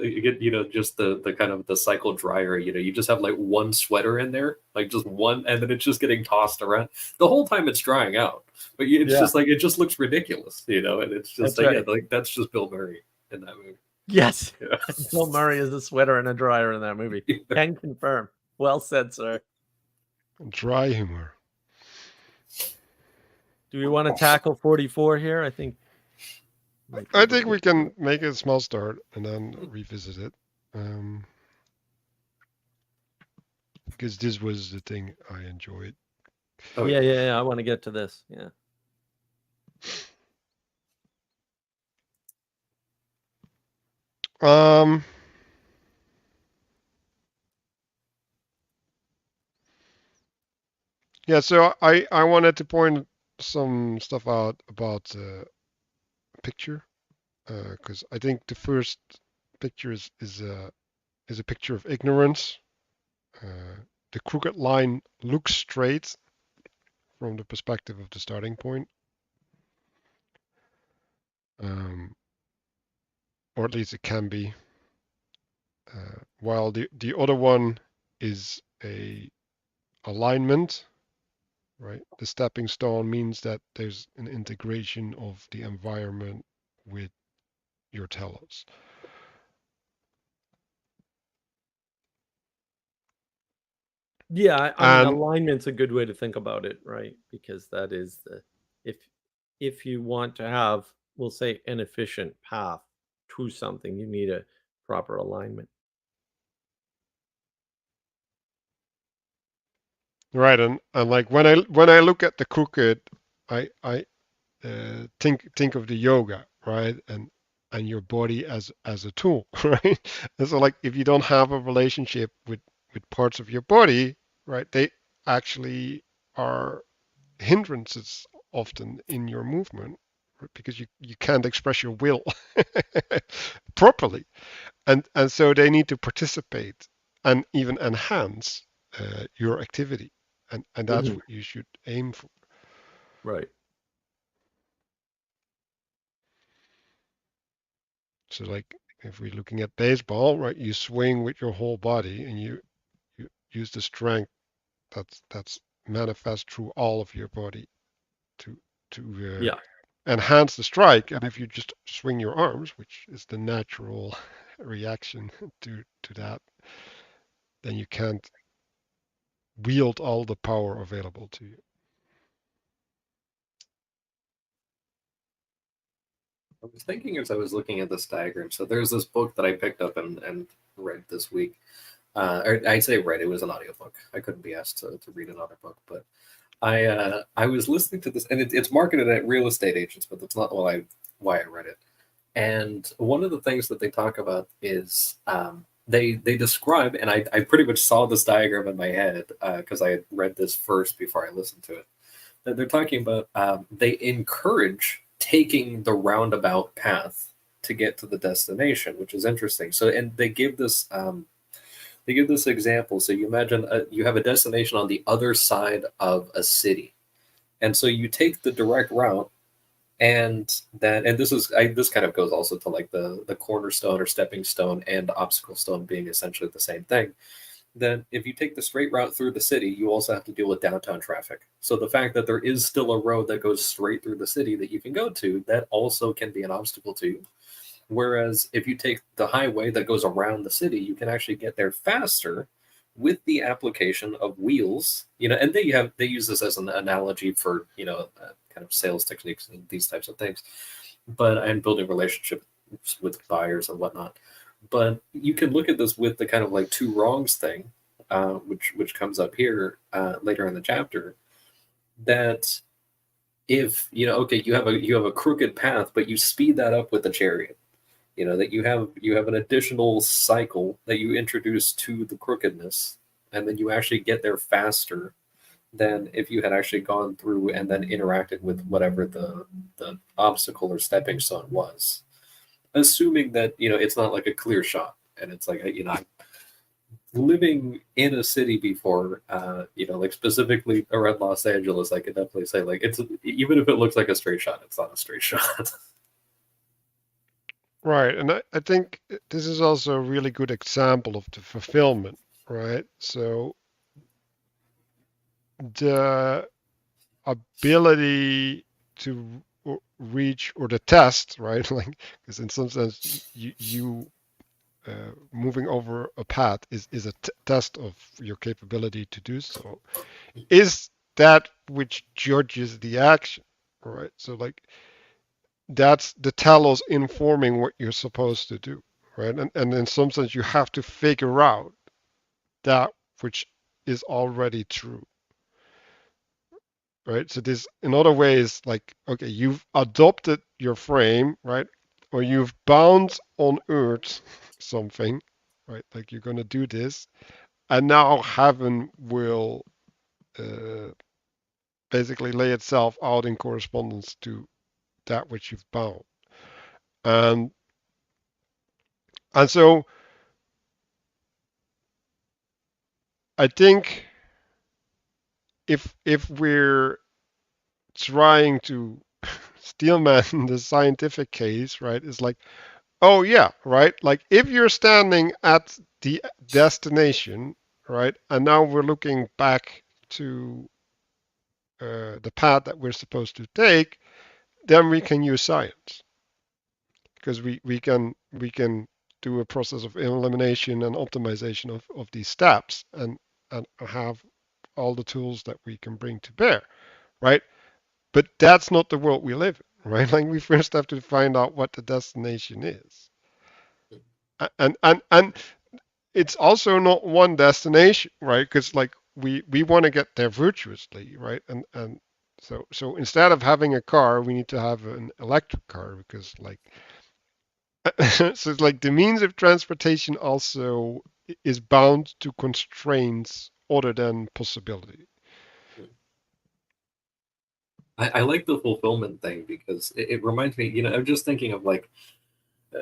just the kind of the cycle dryer. You just have like one sweater in there, like just one, and then it's just getting tossed around the whole time it's drying out. But it's just like it just looks ridiculous, and it's just that's just Bill Murray in that movie. Yes, Bill Murray is a sweater and a dryer in that movie. Can confirm. Well said, sir. Dry humor. Do we want to tackle 44 here? I think we can make a small start and then revisit it. Because this was the thing I enjoyed. Oh, yeah. I want to get to this. Yeah. Yeah, so I wanted to point some stuff out about picture, because I think the first picture is a picture of ignorance. The crooked line looks straight from the perspective of the starting point, or at least it can be. While the other one is a alignment, right? The stepping stone means that there's an integration of the environment with your telos. Yeah, I mean, alignment's a good way to think about it, right? Because that is if you want to have, we'll say, an efficient path to something, you need a proper alignment. Right, and like when I look at the crooked, I think of the yoga, right, and your body as a tool, right? And so like if you don't have a relationship with parts of your body, right, they actually are hindrances often in your movement, right? Because you can't express your will properly, and so they need to participate and even enhance your activity, and that's what you should aim for. Right. So like if we're looking at baseball, right, you swing with your whole body and you use the strength that's manifest through all of your body to to Yeah. enhance the strike. And if you just swing your arms, which is the natural reaction to that, then you can't wield all the power available to you. I was thinking as I was looking at this diagram. So there's this book that I picked up and read this week. Or I say read, it was an audiobook. I couldn't be asked to read another book, but I was listening to this, and it's marketed at real estate agents, but that's not why I read it. And one of the things that they talk about is they describe, and I pretty much saw this diagram in my head because I had read this first before I listened to it. That they're talking about they encourage taking the roundabout path to get to the destination, which is interesting. So, and they give this. They give this example. So you imagine you have a destination on the other side of a city, and so you take the direct route, and this kind of goes also to like the cornerstone or stepping stone and obstacle stone being essentially the same thing. Then if you take the straight route through the city, you also have to deal with downtown traffic. So the fact that there is still a road that goes straight through the city that you can go to, that also can be an obstacle to you. Whereas if you take the highway that goes around the city, you can actually get there faster with the application of wheels. And they use this as an analogy for kind of sales techniques and these types of things, and building relationships with buyers and whatnot. But you can look at this with the kind of like two wrongs thing, which comes up here later in the chapter. That if you have a crooked path, but you speed that up with a chariot. That you have an additional cycle that you introduce to the crookedness, and then you actually get there faster than if you had actually gone through and then interacted with whatever the obstacle or stepping stone was. Assuming that it's not like a clear shot, and it's like I'm living in a city before, like specifically around Los Angeles, I could definitely say like it's, even if it looks like a straight shot, it's not a straight shot. Right, and I think this is also a really good example of the fulfillment, right? So the ability to reach, or the test, right? Like, because in some sense, you moving over a path is a test of your capability to do so, is that which judges the action, right? So like that's the telos informing what you're supposed to do, right? And in some sense, you have to figure out that which is already true, right? So this, in other ways, like, okay, you've adopted your frame, right? Or you've bound on earth something, right? Like you're going to do this, and now heaven will uh, basically lay itself out in correspondence to that which you've bound. And and so I think if we're trying to steelman the scientific case, right, is like, oh yeah, right, like if you're standing at the destination, right, and now we're looking back to the path that we're supposed to take, then we can use science, because we can do a process of elimination and optimization of these steps, and have all the tools that we can bring to bear, right? But that's not the world we live in, right? Like we first have to find out what the destination is. And it's also not one destination, right? Because like we want to get there virtuously, right? And so instead of having a car, we need to have an electric car, because like so it's like the means of transportation also is bound to constraints other than possibility. I like the fulfillment thing because it reminds me, I'm just thinking of like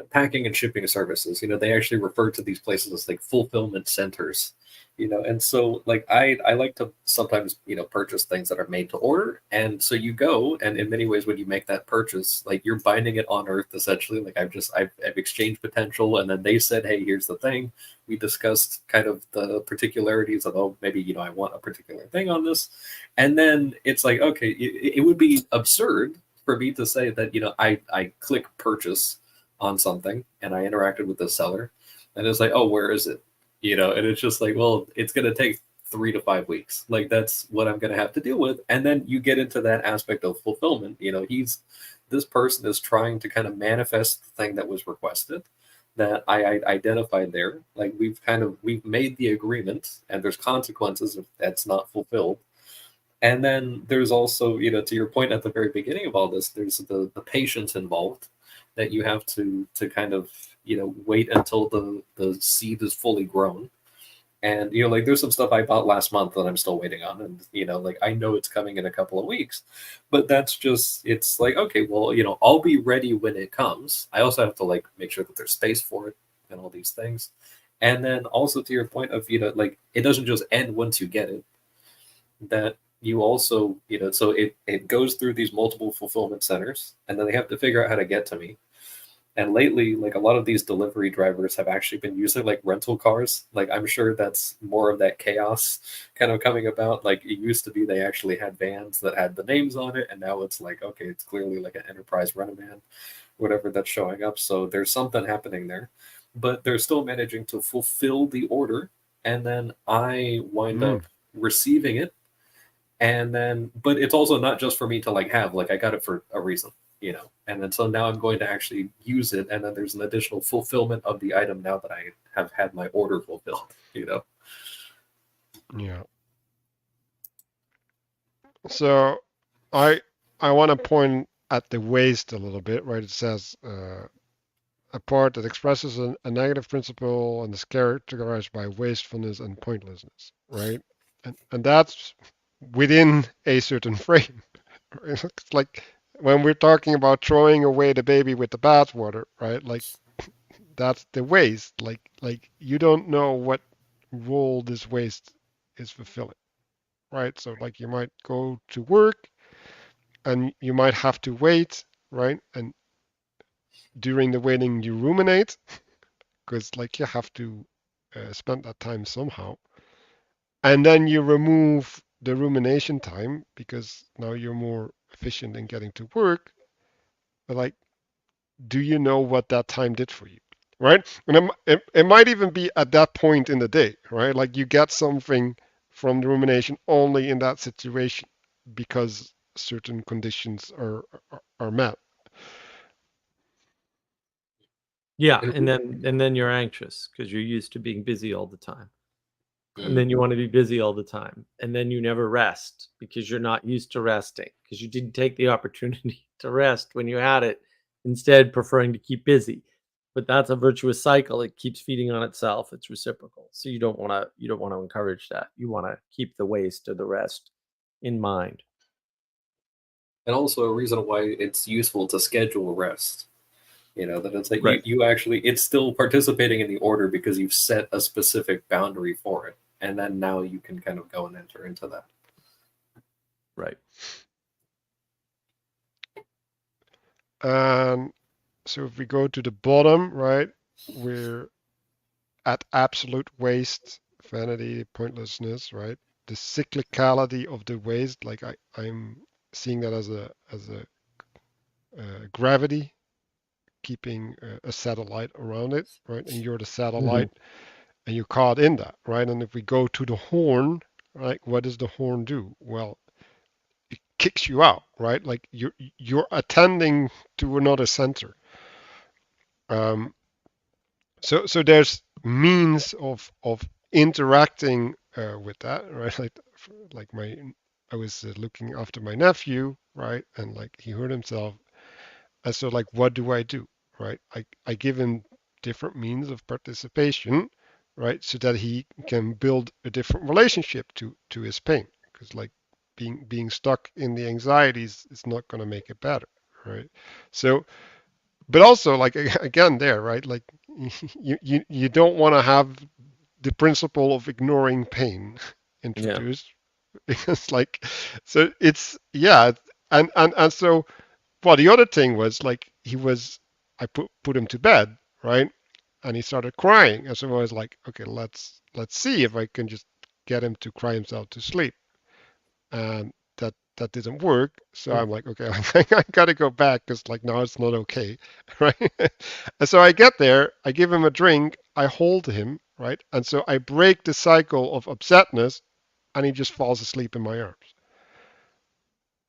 packing and shipping services. They actually refer to these places as like fulfillment centers. And so like I like to sometimes purchase things that are made to order, and so you go, and in many ways when you make that purchase, like you're binding it on earth essentially. Like I've exchanged potential, and then they said, hey, here's the thing. We discussed kind of the particularities of, oh, maybe I want a particular thing on this, and then it's like, okay, it would be absurd for me to say that I click purchase on something and I interacted with the seller, and it's like, oh, where is it? And it's just like, well, it's going to take 3 to 5 weeks. Like that's what I'm going to have to deal with. And then you get into that aspect of fulfillment. This person is trying to kind of manifest the thing that was requested, that I identified there. Like we've made the agreement, and there's consequences if that's not fulfilled. And then there's also, to your point at the very beginning of all this, there's the patience involved, that you have to kind of wait until the seed is fully grown. And like there's some stuff I bought last month that I'm still waiting on, and like I know it's coming in a couple of weeks, but it's like, okay, well, I'll be ready when it comes. I also have to like make sure that there's space for it and all these things. And then also to your point of like it doesn't just end once you get it, that you also so it goes through these multiple fulfillment centers, and then they have to figure out how to get to me. And lately, like a lot of these delivery drivers have actually been using like rental cars. Like I'm sure that's more of that chaos kind of coming about. Like it used to be they actually had vans that had the names on it, and now it's like, okay, it's clearly like an enterprise rent-a-van, whatever that's showing up. So there's something happening there, but they're still managing to fulfill the order, and then I wind up receiving it. And then, but it's also not just for me to like have, like I got it for a reason, and then so now I'm going to actually use it, and then there's an additional fulfillment of the item now that I have had my order fulfilled. Yeah. So I want to point at the waste a little bit, right? It says a part that expresses a negative principle and is characterized by wastefulness and pointlessness, right? And that's within a certain frame. It's like when we're talking about throwing away the baby with the bathwater, right? Like that's the waste. Like you don't know what role this waste is fulfilling, right? So like you might go to work and you might have to wait, right? And during the waiting you ruminate because like you have to spend that time somehow, and then you remove the rumination time because now you're more efficient in getting to work. But like, do you know what that time did for you, right? And it might even be at that point in the day, right? Like you get something from the rumination only in that situation because certain conditions are met. Yeah, and then you're anxious because you're used to being busy all the time. And then you want to be busy all the time. And then you never rest because you're not used to resting, because you didn't take the opportunity to rest when you had it, instead preferring to keep busy. But that's a virtuous cycle. It keeps feeding on itself. It's reciprocal. So you don't want to encourage that. You want to keep the waste or the rest in mind. And also a reason why it's useful to schedule rest. That it's like Right. you actually, it's still participating in the order because you've set a specific boundary for it. And then now you can kind of go and enter into that. Right. So if we go to the bottom, right, we're at absolute waste, vanity, pointlessness, right? The cyclicality of the waste, like I'm seeing that as a gravity keeping a satellite around it, right? And you're the satellite, and you're caught in that, right? And if we go to the horn, right, what does the horn do? Well, it kicks you out, right? Like you're attending to another center. So there's means of interacting with that, right? Like I was looking after my nephew, right? And like he hurt himself, and so like what do I do, right? I give him different means of participation, right? So that he can build a different relationship to his pain, because like being stuck in the anxieties is not going to make it better, right? So, but also like again there, right? Like you don't want to have the principle of ignoring pain introduced because like so it's yeah and so well the other thing was like I put him to bed, right? And he started crying, and so I was like, okay, let's see if I can just get him to cry himself to sleep. And that didn't work. So I'm like, okay, I gotta go back because like now it's not okay, right? And so I get there, I give him a drink, I hold him, right? And so I break the cycle of upsetness, and he just falls asleep in my arms,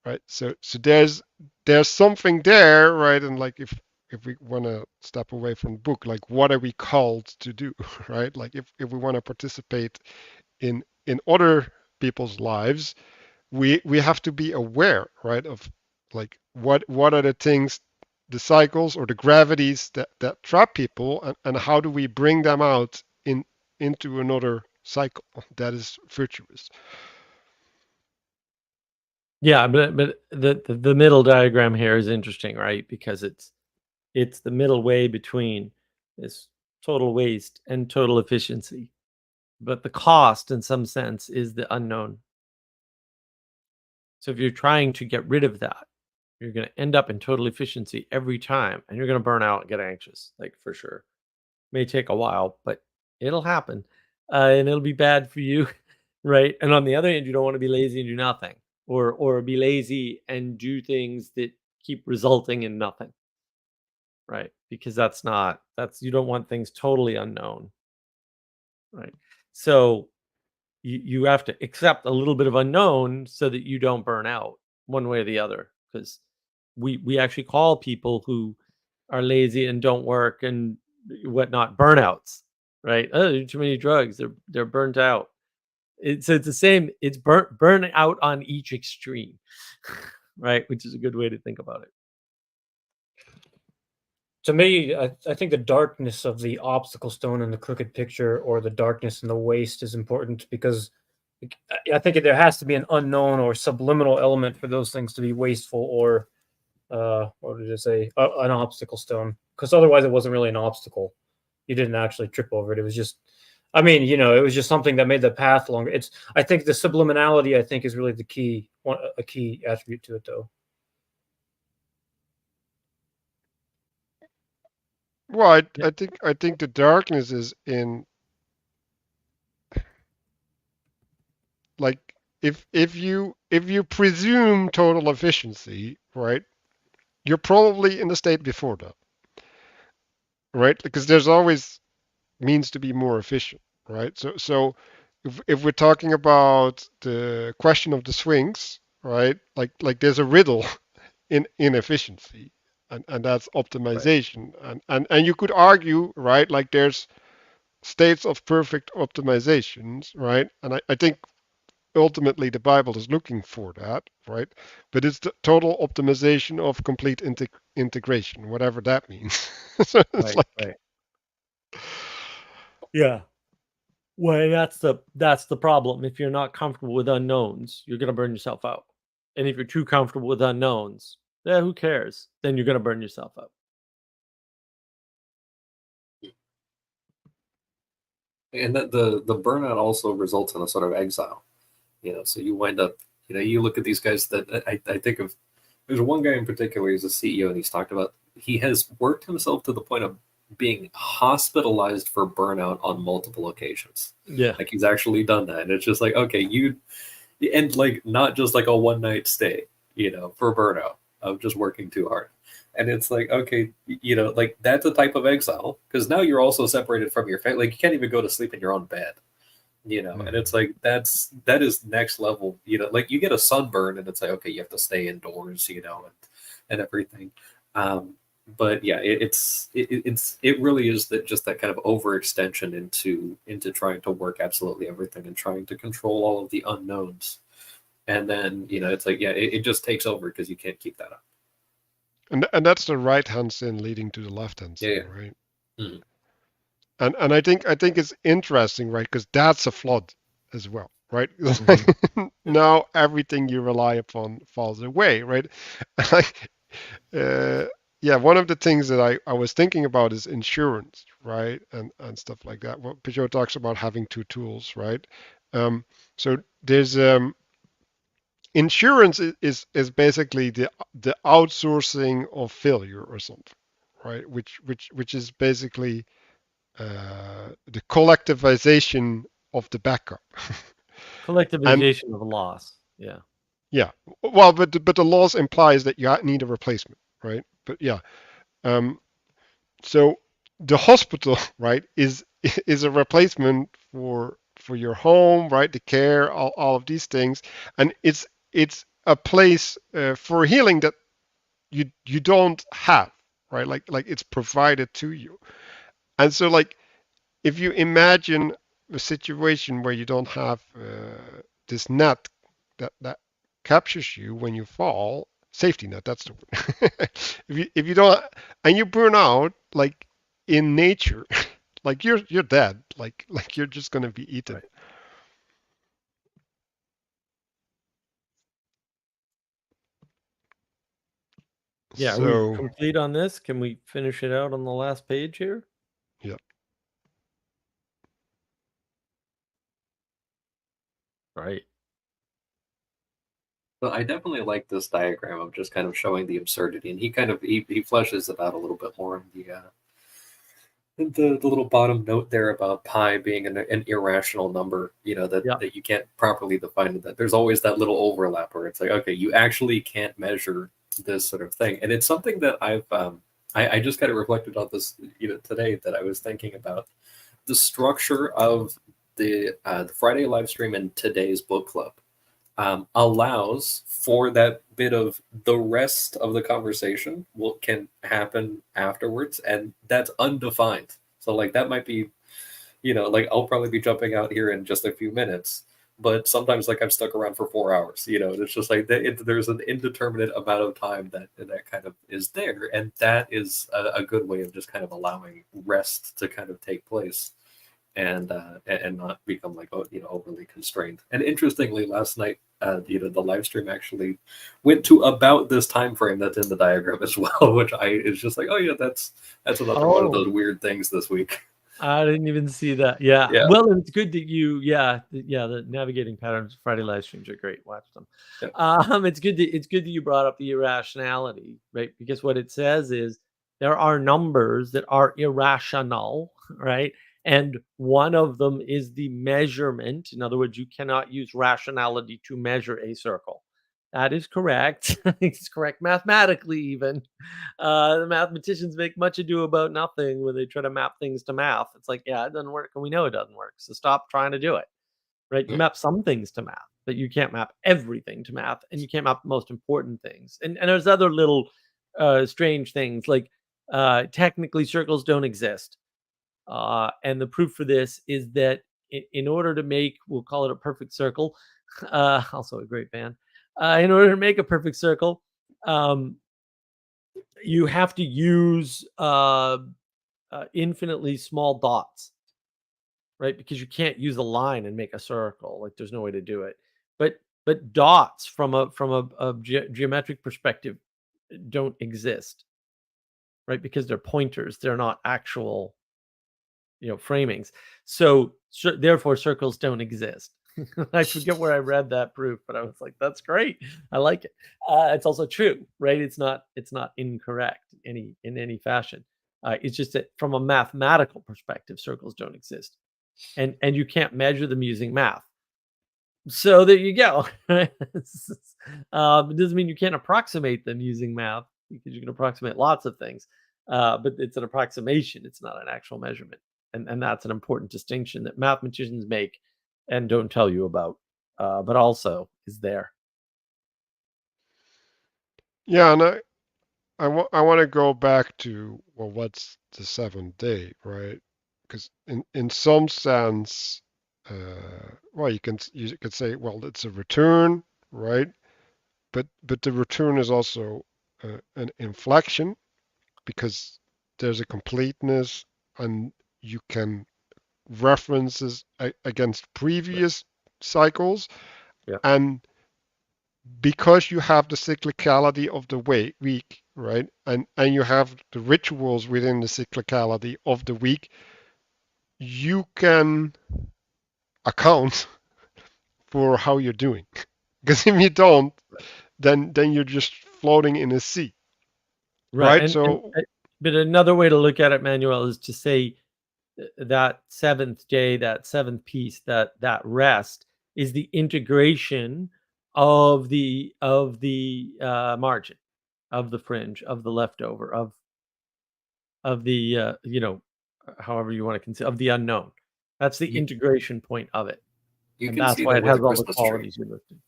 right? So there's something there, right? And like if we want to step away from the book, like what are we called to do, right? Like if we want to participate in other people's lives, we have to be aware, right, of like what are the things, the cycles or the gravities that trap people, and how do we bring them out into another cycle that is virtuous. Yeah, but the middle diagram here is interesting, right? Because it's the middle way between this total waste and total efficiency. But the cost, in some sense, is the unknown. So if you're trying to get rid of that, you're going to end up in total efficiency every time, and you're going to burn out and get anxious, like for sure. May take a while, but it'll happen, and it'll be bad for you, right? And on the other hand, you don't want to be lazy and do nothing, or be lazy and do things that keep resulting in nothing, right? Because that's you don't want things totally unknown, right? So you have to accept a little bit of unknown so that you don't burn out one way or the other, because we actually call people who are lazy and don't work and whatnot burnouts, right? Oh, too many drugs, they're burnt out. It's the same, it's burn out on each extreme. Right, which is a good way to think about it. To me, I think the darkness of the obstacle stone and the crooked picture, or the darkness and the waste, is important, because I think there has to be an unknown or subliminal element for those things to be wasteful, or what did it say? An obstacle stone, because otherwise it wasn't really an obstacle. You didn't actually trip over it. It was just, I mean, it was just something that made the path longer. I think the subliminality, I think, is really a key attribute to it, though. Well, I think the darkness is in like if you presume total efficiency, right, you're probably in the state before that, right? Because there's always means to be more efficient, right? So if we're talking about the question of the swings, right, like there's a riddle in inefficiency, and that's optimization, and you could argue, right, like there's states of perfect optimizations, right? And I think ultimately the Bible is looking for that, right? But it's the total optimization of complete integration, whatever that means. So it's right. Yeah. Well, that's the problem. If you're not comfortable with unknowns, you're gonna burn yourself out. And if you're too comfortable with unknowns, who cares? Then you're gonna burn yourself out. And that the burnout also results in a sort of exile. So you wind up, you look at these guys that I think of. There's one guy in particular. He's a CEO, and he's talked about he has worked himself to the point of being hospitalized for burnout on multiple occasions. Yeah. Like he's actually done that. And it's just like, okay, and like not just like a one night stay, for burnout of just working too hard. And it's like, okay, like that's a type of exile, because now you're also separated from your family. Like you can't even go to sleep in your own bed, and it's like that is next level, like you get a sunburn and it's like, okay, you have to stay indoors, and everything. But yeah, it really is that kind of overextension into trying to work absolutely everything and trying to control all of the unknowns. And then, it's like, yeah, it just takes over because you can't keep that up. And that's the right hand sin leading to the left hand sin, Yeah. right? Mm-hmm. And I think it's interesting, right? Because that's a flood as well, right? It's like now everything you rely upon falls away, right? Like, yeah, one of the things that I was thinking about is insurance, right? And stuff like that. Well, Peugeot talks about having two tools, right? So there's insurance is basically the outsourcing of failure or something, right? Which is basically the collectivization of the backup. And Collectivization of loss. Yeah. yeah, well, but the laws implies that you need a replacement, right? But yeah, um, so the hospital, right, is a replacement for your home, right? The care, all of these things, and it's a place for healing that you don't have, right? Like it's provided to you, and so like if you imagine a situation where you don't have this net that captures you when you fall, safety net, that's the word. If you don't, and you burn out like in nature, like you're dead, like you're just gonna be eaten. Right. Yeah. Are we So complete on this? Can we finish it out on the last page here? yeah, Right. But I definitely like this diagram of just kind of showing the absurdity, and he fleshes it out a little bit more in the little bottom note there about pi being an irrational number, Yeah. that you can't properly define. That there's always that little overlap where it's like, okay, you actually can't measure this sort of thing, and it's something that I just kind of reflected on this today, that I was thinking about the structure of the Friday live stream and today's book club allows for that bit of the rest of the conversation can happen afterwards, and that's undefined. So like that might be, like I'll probably be jumping out here in just a few minutes, but sometimes like I'm stuck around for 4 hours. And it's just like there's an indeterminate amount of time that kind of is there, and that is a good way of just kind of allowing rest to kind of take place. And not become like overly constrained. And interestingly, last night, the live stream actually went to about this time frame that's in the diagram as well, which is just like, oh yeah, that's another one of those weird things this week. I didn't even see that. Yeah. Yeah. Well, it's good that the navigating patterns Friday live streams are great. Watch them. Yeah. It's good that you brought up the irrationality, right? Because what it says is there are numbers that are irrational, right? And one of them is the measurement. In other words, you cannot use rationality to measure a circle. That is correct. It's correct mathematically, even. The mathematicians make much ado about nothing when they try to map things to math. It's like, yeah, it doesn't work, and we know it doesn't work. So stop trying to do it, right? You map some things to math, but you can't map everything to math, and you can't map the most important things. And there's other little strange things, like technically circles don't exist. And the proof for this is that in order to make, we'll call it a perfect circle, also a great band, in order to make a perfect circle, you have to use infinitely small dots, right? Because you can't use a line and make a circle. Like there's no way to do it. But dots from a geometric perspective don't exist, right? Because they're pointers. They're not actual framings. So therefore circles don't exist. I forget where I read that proof, but I was like, that's great. I like it. It's also true, right? It's not incorrect in any fashion. It's just that from a mathematical perspective, circles don't exist. And you can't measure them using math. So there you go. It doesn't mean you can't approximate them using math, because you can approximate lots of things. But it's an approximation. It's not an actual measurement. And that's an important distinction that mathematicians make and don't tell you about, but also is there. yeah, and I want to go back to, well, what's the seventh day, right? Because in some sense, well, you could say, well, it's a return, right? But the return is also an inflection, because there's a completeness, and you can references against previous cycles. Yeah. And because you have the cyclicality of the week, right? And you have the rituals within the cyclicality of the week, you can account for how you're doing. Because if you don't, then you're just floating in a sea. Right? So but another way to look at it, Manuel, is to say that seventh day, that seventh piece, that rest is the integration of the margin, of the fringe, of the leftover, of the however you want to consider, of the unknown. That's the integration point of it, You and can that's see why that it with has a all the Christmas tree. qualities you listed.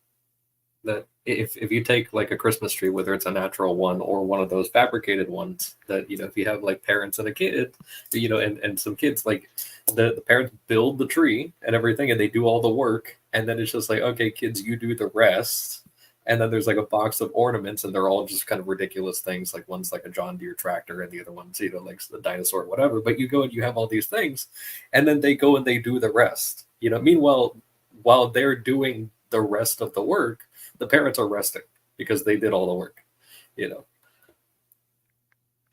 That if you take like a Christmas tree, whether it's a natural one or one of those fabricated ones, that if you have like parents and a kid, and some kids, like the parents build the tree and everything, and they do all the work, and then it's just like, okay, kids, you do the rest. And then there's like a box of ornaments, and they're all just kind of ridiculous things. Like one's like a John Deere tractor, and the other one's like the dinosaur, whatever. But you go and you have all these things, and then they go and they do the rest. Meanwhile, while they're doing the rest of the work, the parents are resting because they did all the work.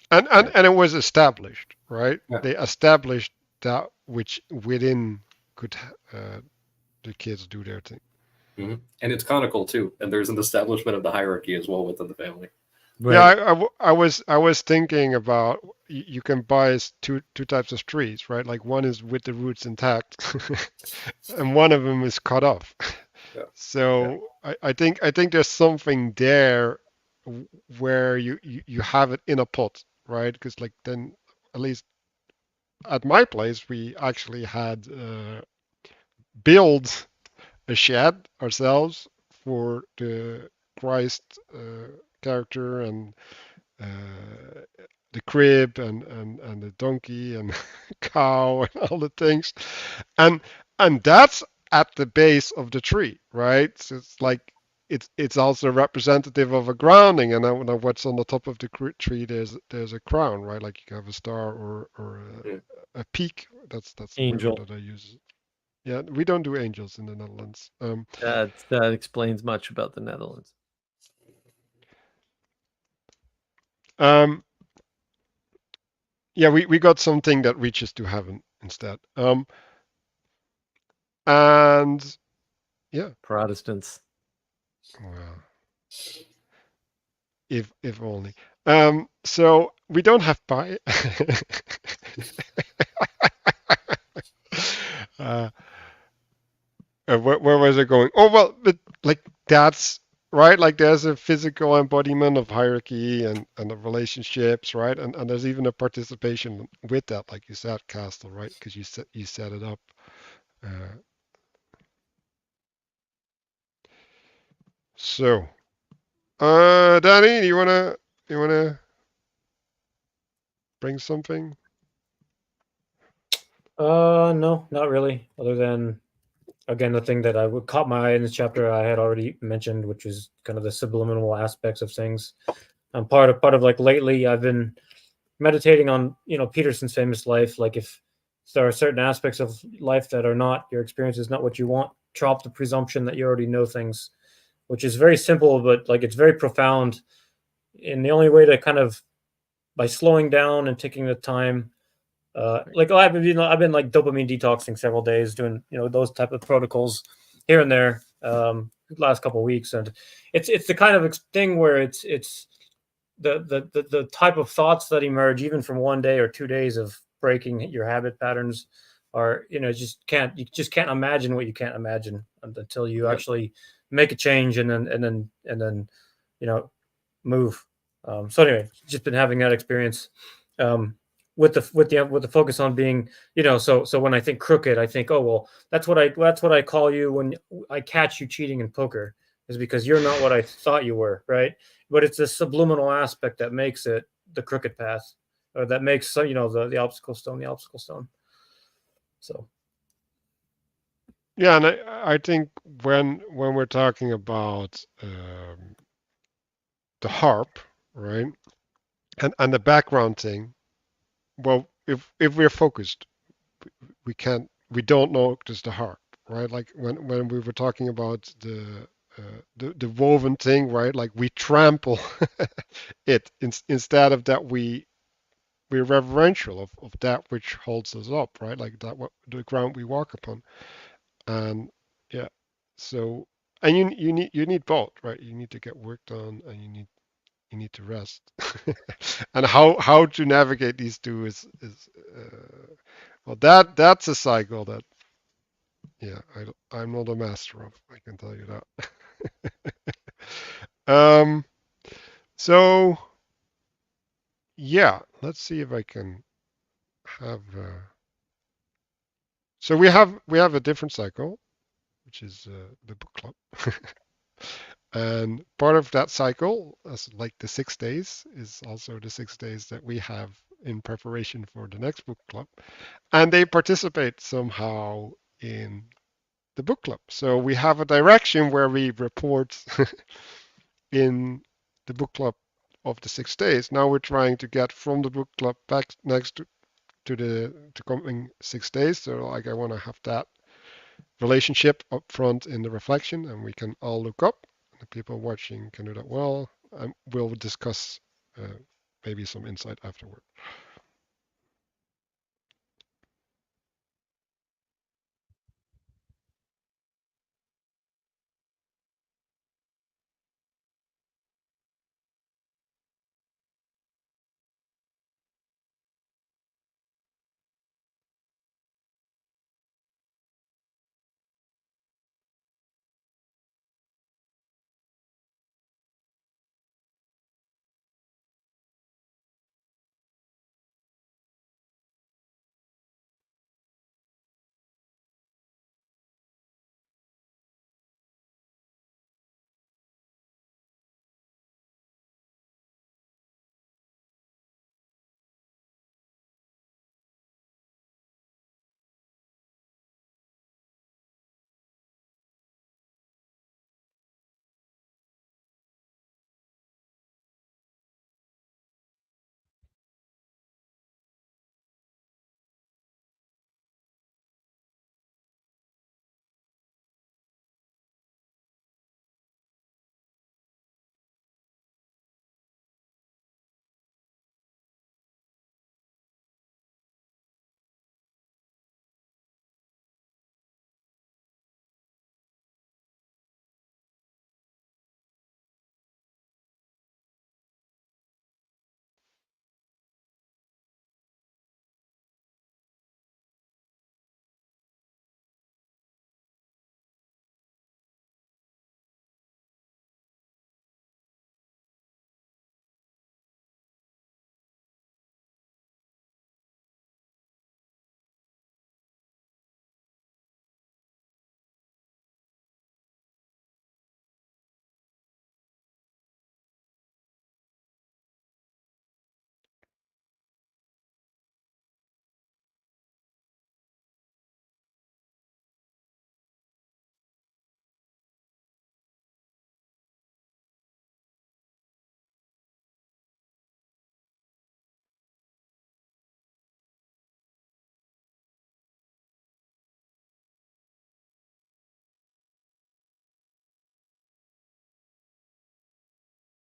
And it was established, right? Yeah. They established that which within could the kids do their thing. Mm-hmm. And it's conical too, and there's an establishment of the hierarchy as well within the family. Right. Yeah, I was thinking about you can buy two types of trees, right? Like one is with the roots intact, and one of them is cut off. Yeah. So I think there's something there where you have it in a pot, right? Because like then at least at my place we actually had built a shed ourselves for the Christ character and the crib and the donkey and cow and all the things, and that's at the base of the tree, right? So it's like it's also representative of a grounding, and then what's on the top of the tree, there's a crown, right? Like you have a star or a peak. That's the Angel. word that I use. Yeah, we don't do angels in the Netherlands. That explains much about the Netherlands. Yeah, we got something that reaches to heaven instead. And yeah, Protestants. well, if only. So we don't have pie. Where was it going? Oh well, but like that's right. Like there's a physical embodiment of hierarchy and of relationships, right? And there's even a participation with that, like you said, Castle, right? Because you set it up. So, Danny, do you wanna bring something? No, not really. Other than, again, the thing that caught my eye in this chapter I had already mentioned, which is kind of the subliminal aspects of things. Part of like lately I've been meditating on Peterson's famous life. Like if there are certain aspects of life that are not your experience is not what you want, drop the presumption that you already know things, which is very simple, but like it's very profound. And the only way to kind of, by slowing down and taking the time, like I've been like dopamine detoxing several days, doing those type of protocols here and there, last couple of weeks, and it's the kind of thing where it's the type of thoughts that emerge even from 1 day or 2 days of breaking your habit patterns are you just can't imagine what you can't imagine until you actually make a change and then move. So anyway, just been having that experience with the focus on being so when I think crooked, I think, oh well, that's what I call you when I catch you cheating in poker, is because you're not what I thought you were, right? But it's a subliminal aspect that makes it the crooked path, or that makes the obstacle stone. So Yeah, and I think when we're talking about the harp, right, and the background thing, well, if we're focused, we don't notice the harp, right? Like when we were talking about the woven thing, right? Like we trample it instead of that we're reverential of that which holds us up, right? Like that what the ground we walk upon. And yeah, so and you need both, right? You need to get work done and you need to rest. And how to navigate these two is well that's a cycle that yeah I'm not a master of, I can tell you that. So yeah, let's see if I can have so we have a different cycle, which is the book club. And part of that cycle, as like the 6 days, is also the 6 days that we have in preparation for the next book club. And they participate somehow in the book club. So we have a direction where we report in the book club of the 6 days. Now we're trying to get from the book club back next to the coming 6 days. So like I want to have that relationship up front in the reflection, and we can all look up. The people watching can do that well. We'll discuss maybe some insight afterward.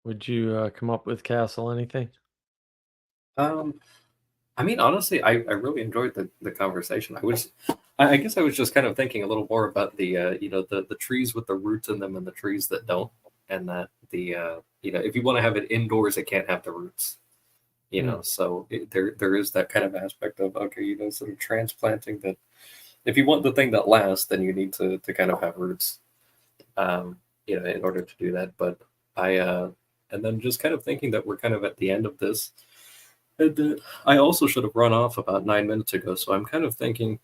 Would you come up with Castle anything? I mean, honestly, I really enjoyed the conversation. I guess I was just kind of thinking a little more about the trees with the roots in them and the trees that don't, and that if you want to have it indoors, it can't have the roots. So there is that kind of aspect of okay, sort of transplanting that. If you want the thing that lasts, then you need to kind of have roots, in order to do that. But and then just kind of thinking that we're kind of at the end of this. And I also should have run off about 9 minutes ago, so I'm kind of thinking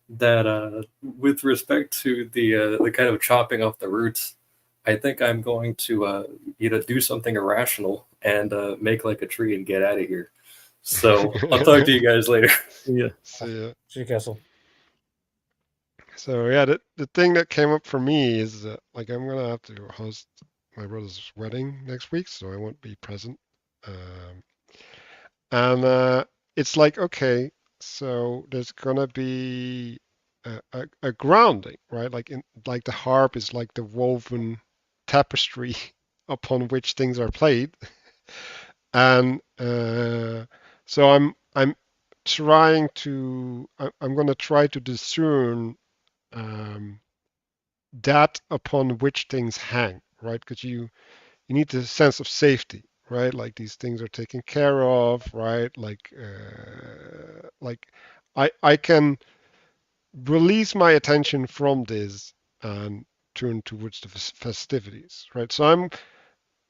that with respect to the kind of chopping off the roots, I think I'm going to do something irrational and make like a tree and get out of here. So I'll talk to you guys later. Yeah. See ya. See you, Castle. So yeah, the thing that came up for me is that like I'm gonna have to host my brother's wedding next week, so I won't be present. And it's like okay, so there's gonna be a grounding, right? Like the harp is like the woven tapestry upon which things are played, and so I'm trying to I'm going to try to discern that upon which things hang, right? Because you need the sense of safety, right? Like these things are taken care of, right? Like I can release my attention from this and turn towards the festivities, right? So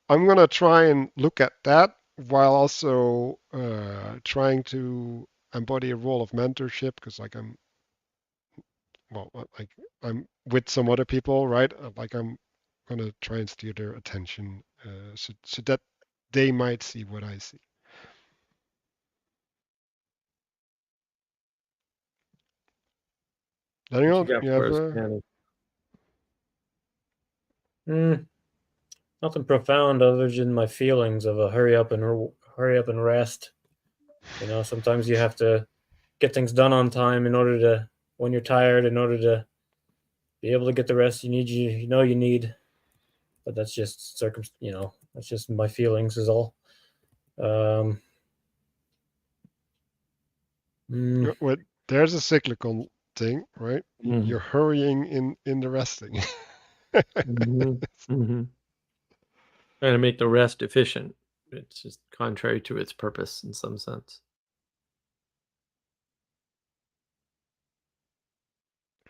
I'm gonna try and look at that while also trying to embody a role of mentorship because like like I'm with some other people, right? Like I'm gonna try and steer their attention so that they might see what I see. What you Daniel, got you for have us, Manny? Nothing profound other than my feelings of a hurry up and rest. You know, sometimes you have to get things done on time in order to, when you're tired, in order to be able to get the rest you know you need. But that's just that's just my feelings is all. Um, mm, what there's a cyclical thing, right? Mm. You're hurrying in the resting. Trying to make the rest efficient. It's just contrary to its purpose in some sense.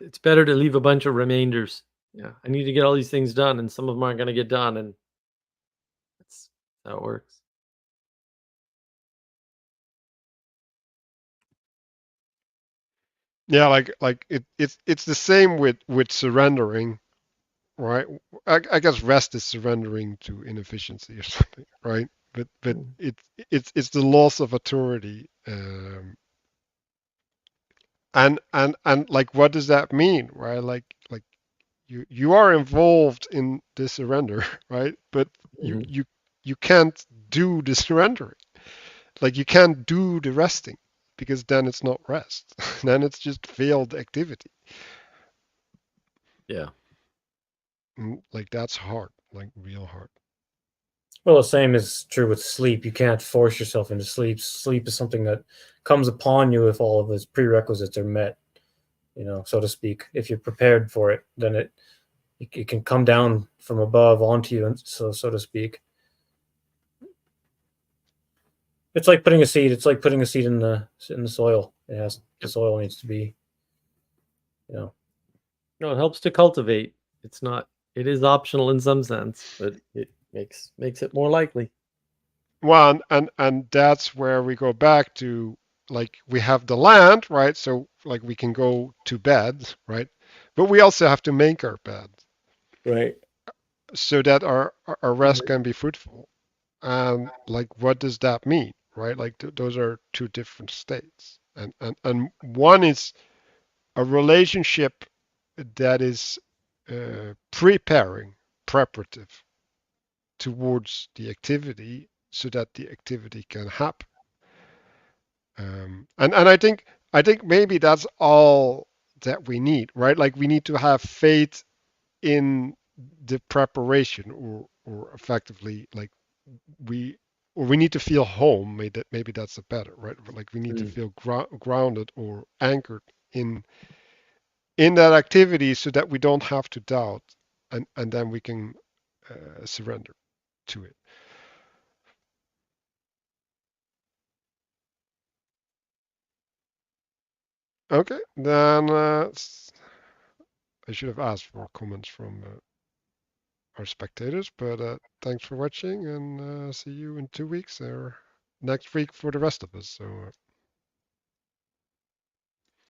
It's better to leave a bunch of remainders. Yeah, I need to get all these things done, and some of them aren't going to get done, and that's how it works. Yeah, like it's the same with surrendering, right? I guess rest is surrendering to inefficiency or something, right? But it's the loss of authority, and like what does that mean, right? Like you are involved in the surrender, right? But you can't do the surrendering. Like you can't do the resting because then it's not rest. Then it's just failed activity. Yeah. Like that's hard, like real hard. well, the same is true with sleep. You can't force yourself into sleep. Sleep is something that comes upon you if all of its prerequisites are met, so to speak. If you're prepared for it, then it can come down from above onto you, and so to speak. It's like putting a seed. It's like putting a seed in the soil. The soil needs to be, No, it helps to cultivate. It is optional in some sense, but it makes it more likely. Well, and that's where we go back to, like, we have the land, right? So like we can go to bed, right? But we also have to make our bed Right. so that our rest can be fruitful. And like, what does that mean, right? Like those are two different states, and one is a relationship that is preparative towards the activity so that the activity can happen. And I think maybe that's all that we need, right? Like we need to have faith in the preparation, or effectively like we or we need to feel home. Maybe that's a better, right? Like we need to feel grounded or anchored in that activity so that we don't have to doubt, and then we can surrender to it. Okay, then I should have asked for comments from our spectators, but thanks for watching, and see you in 2 weeks or next week for the rest of us. So.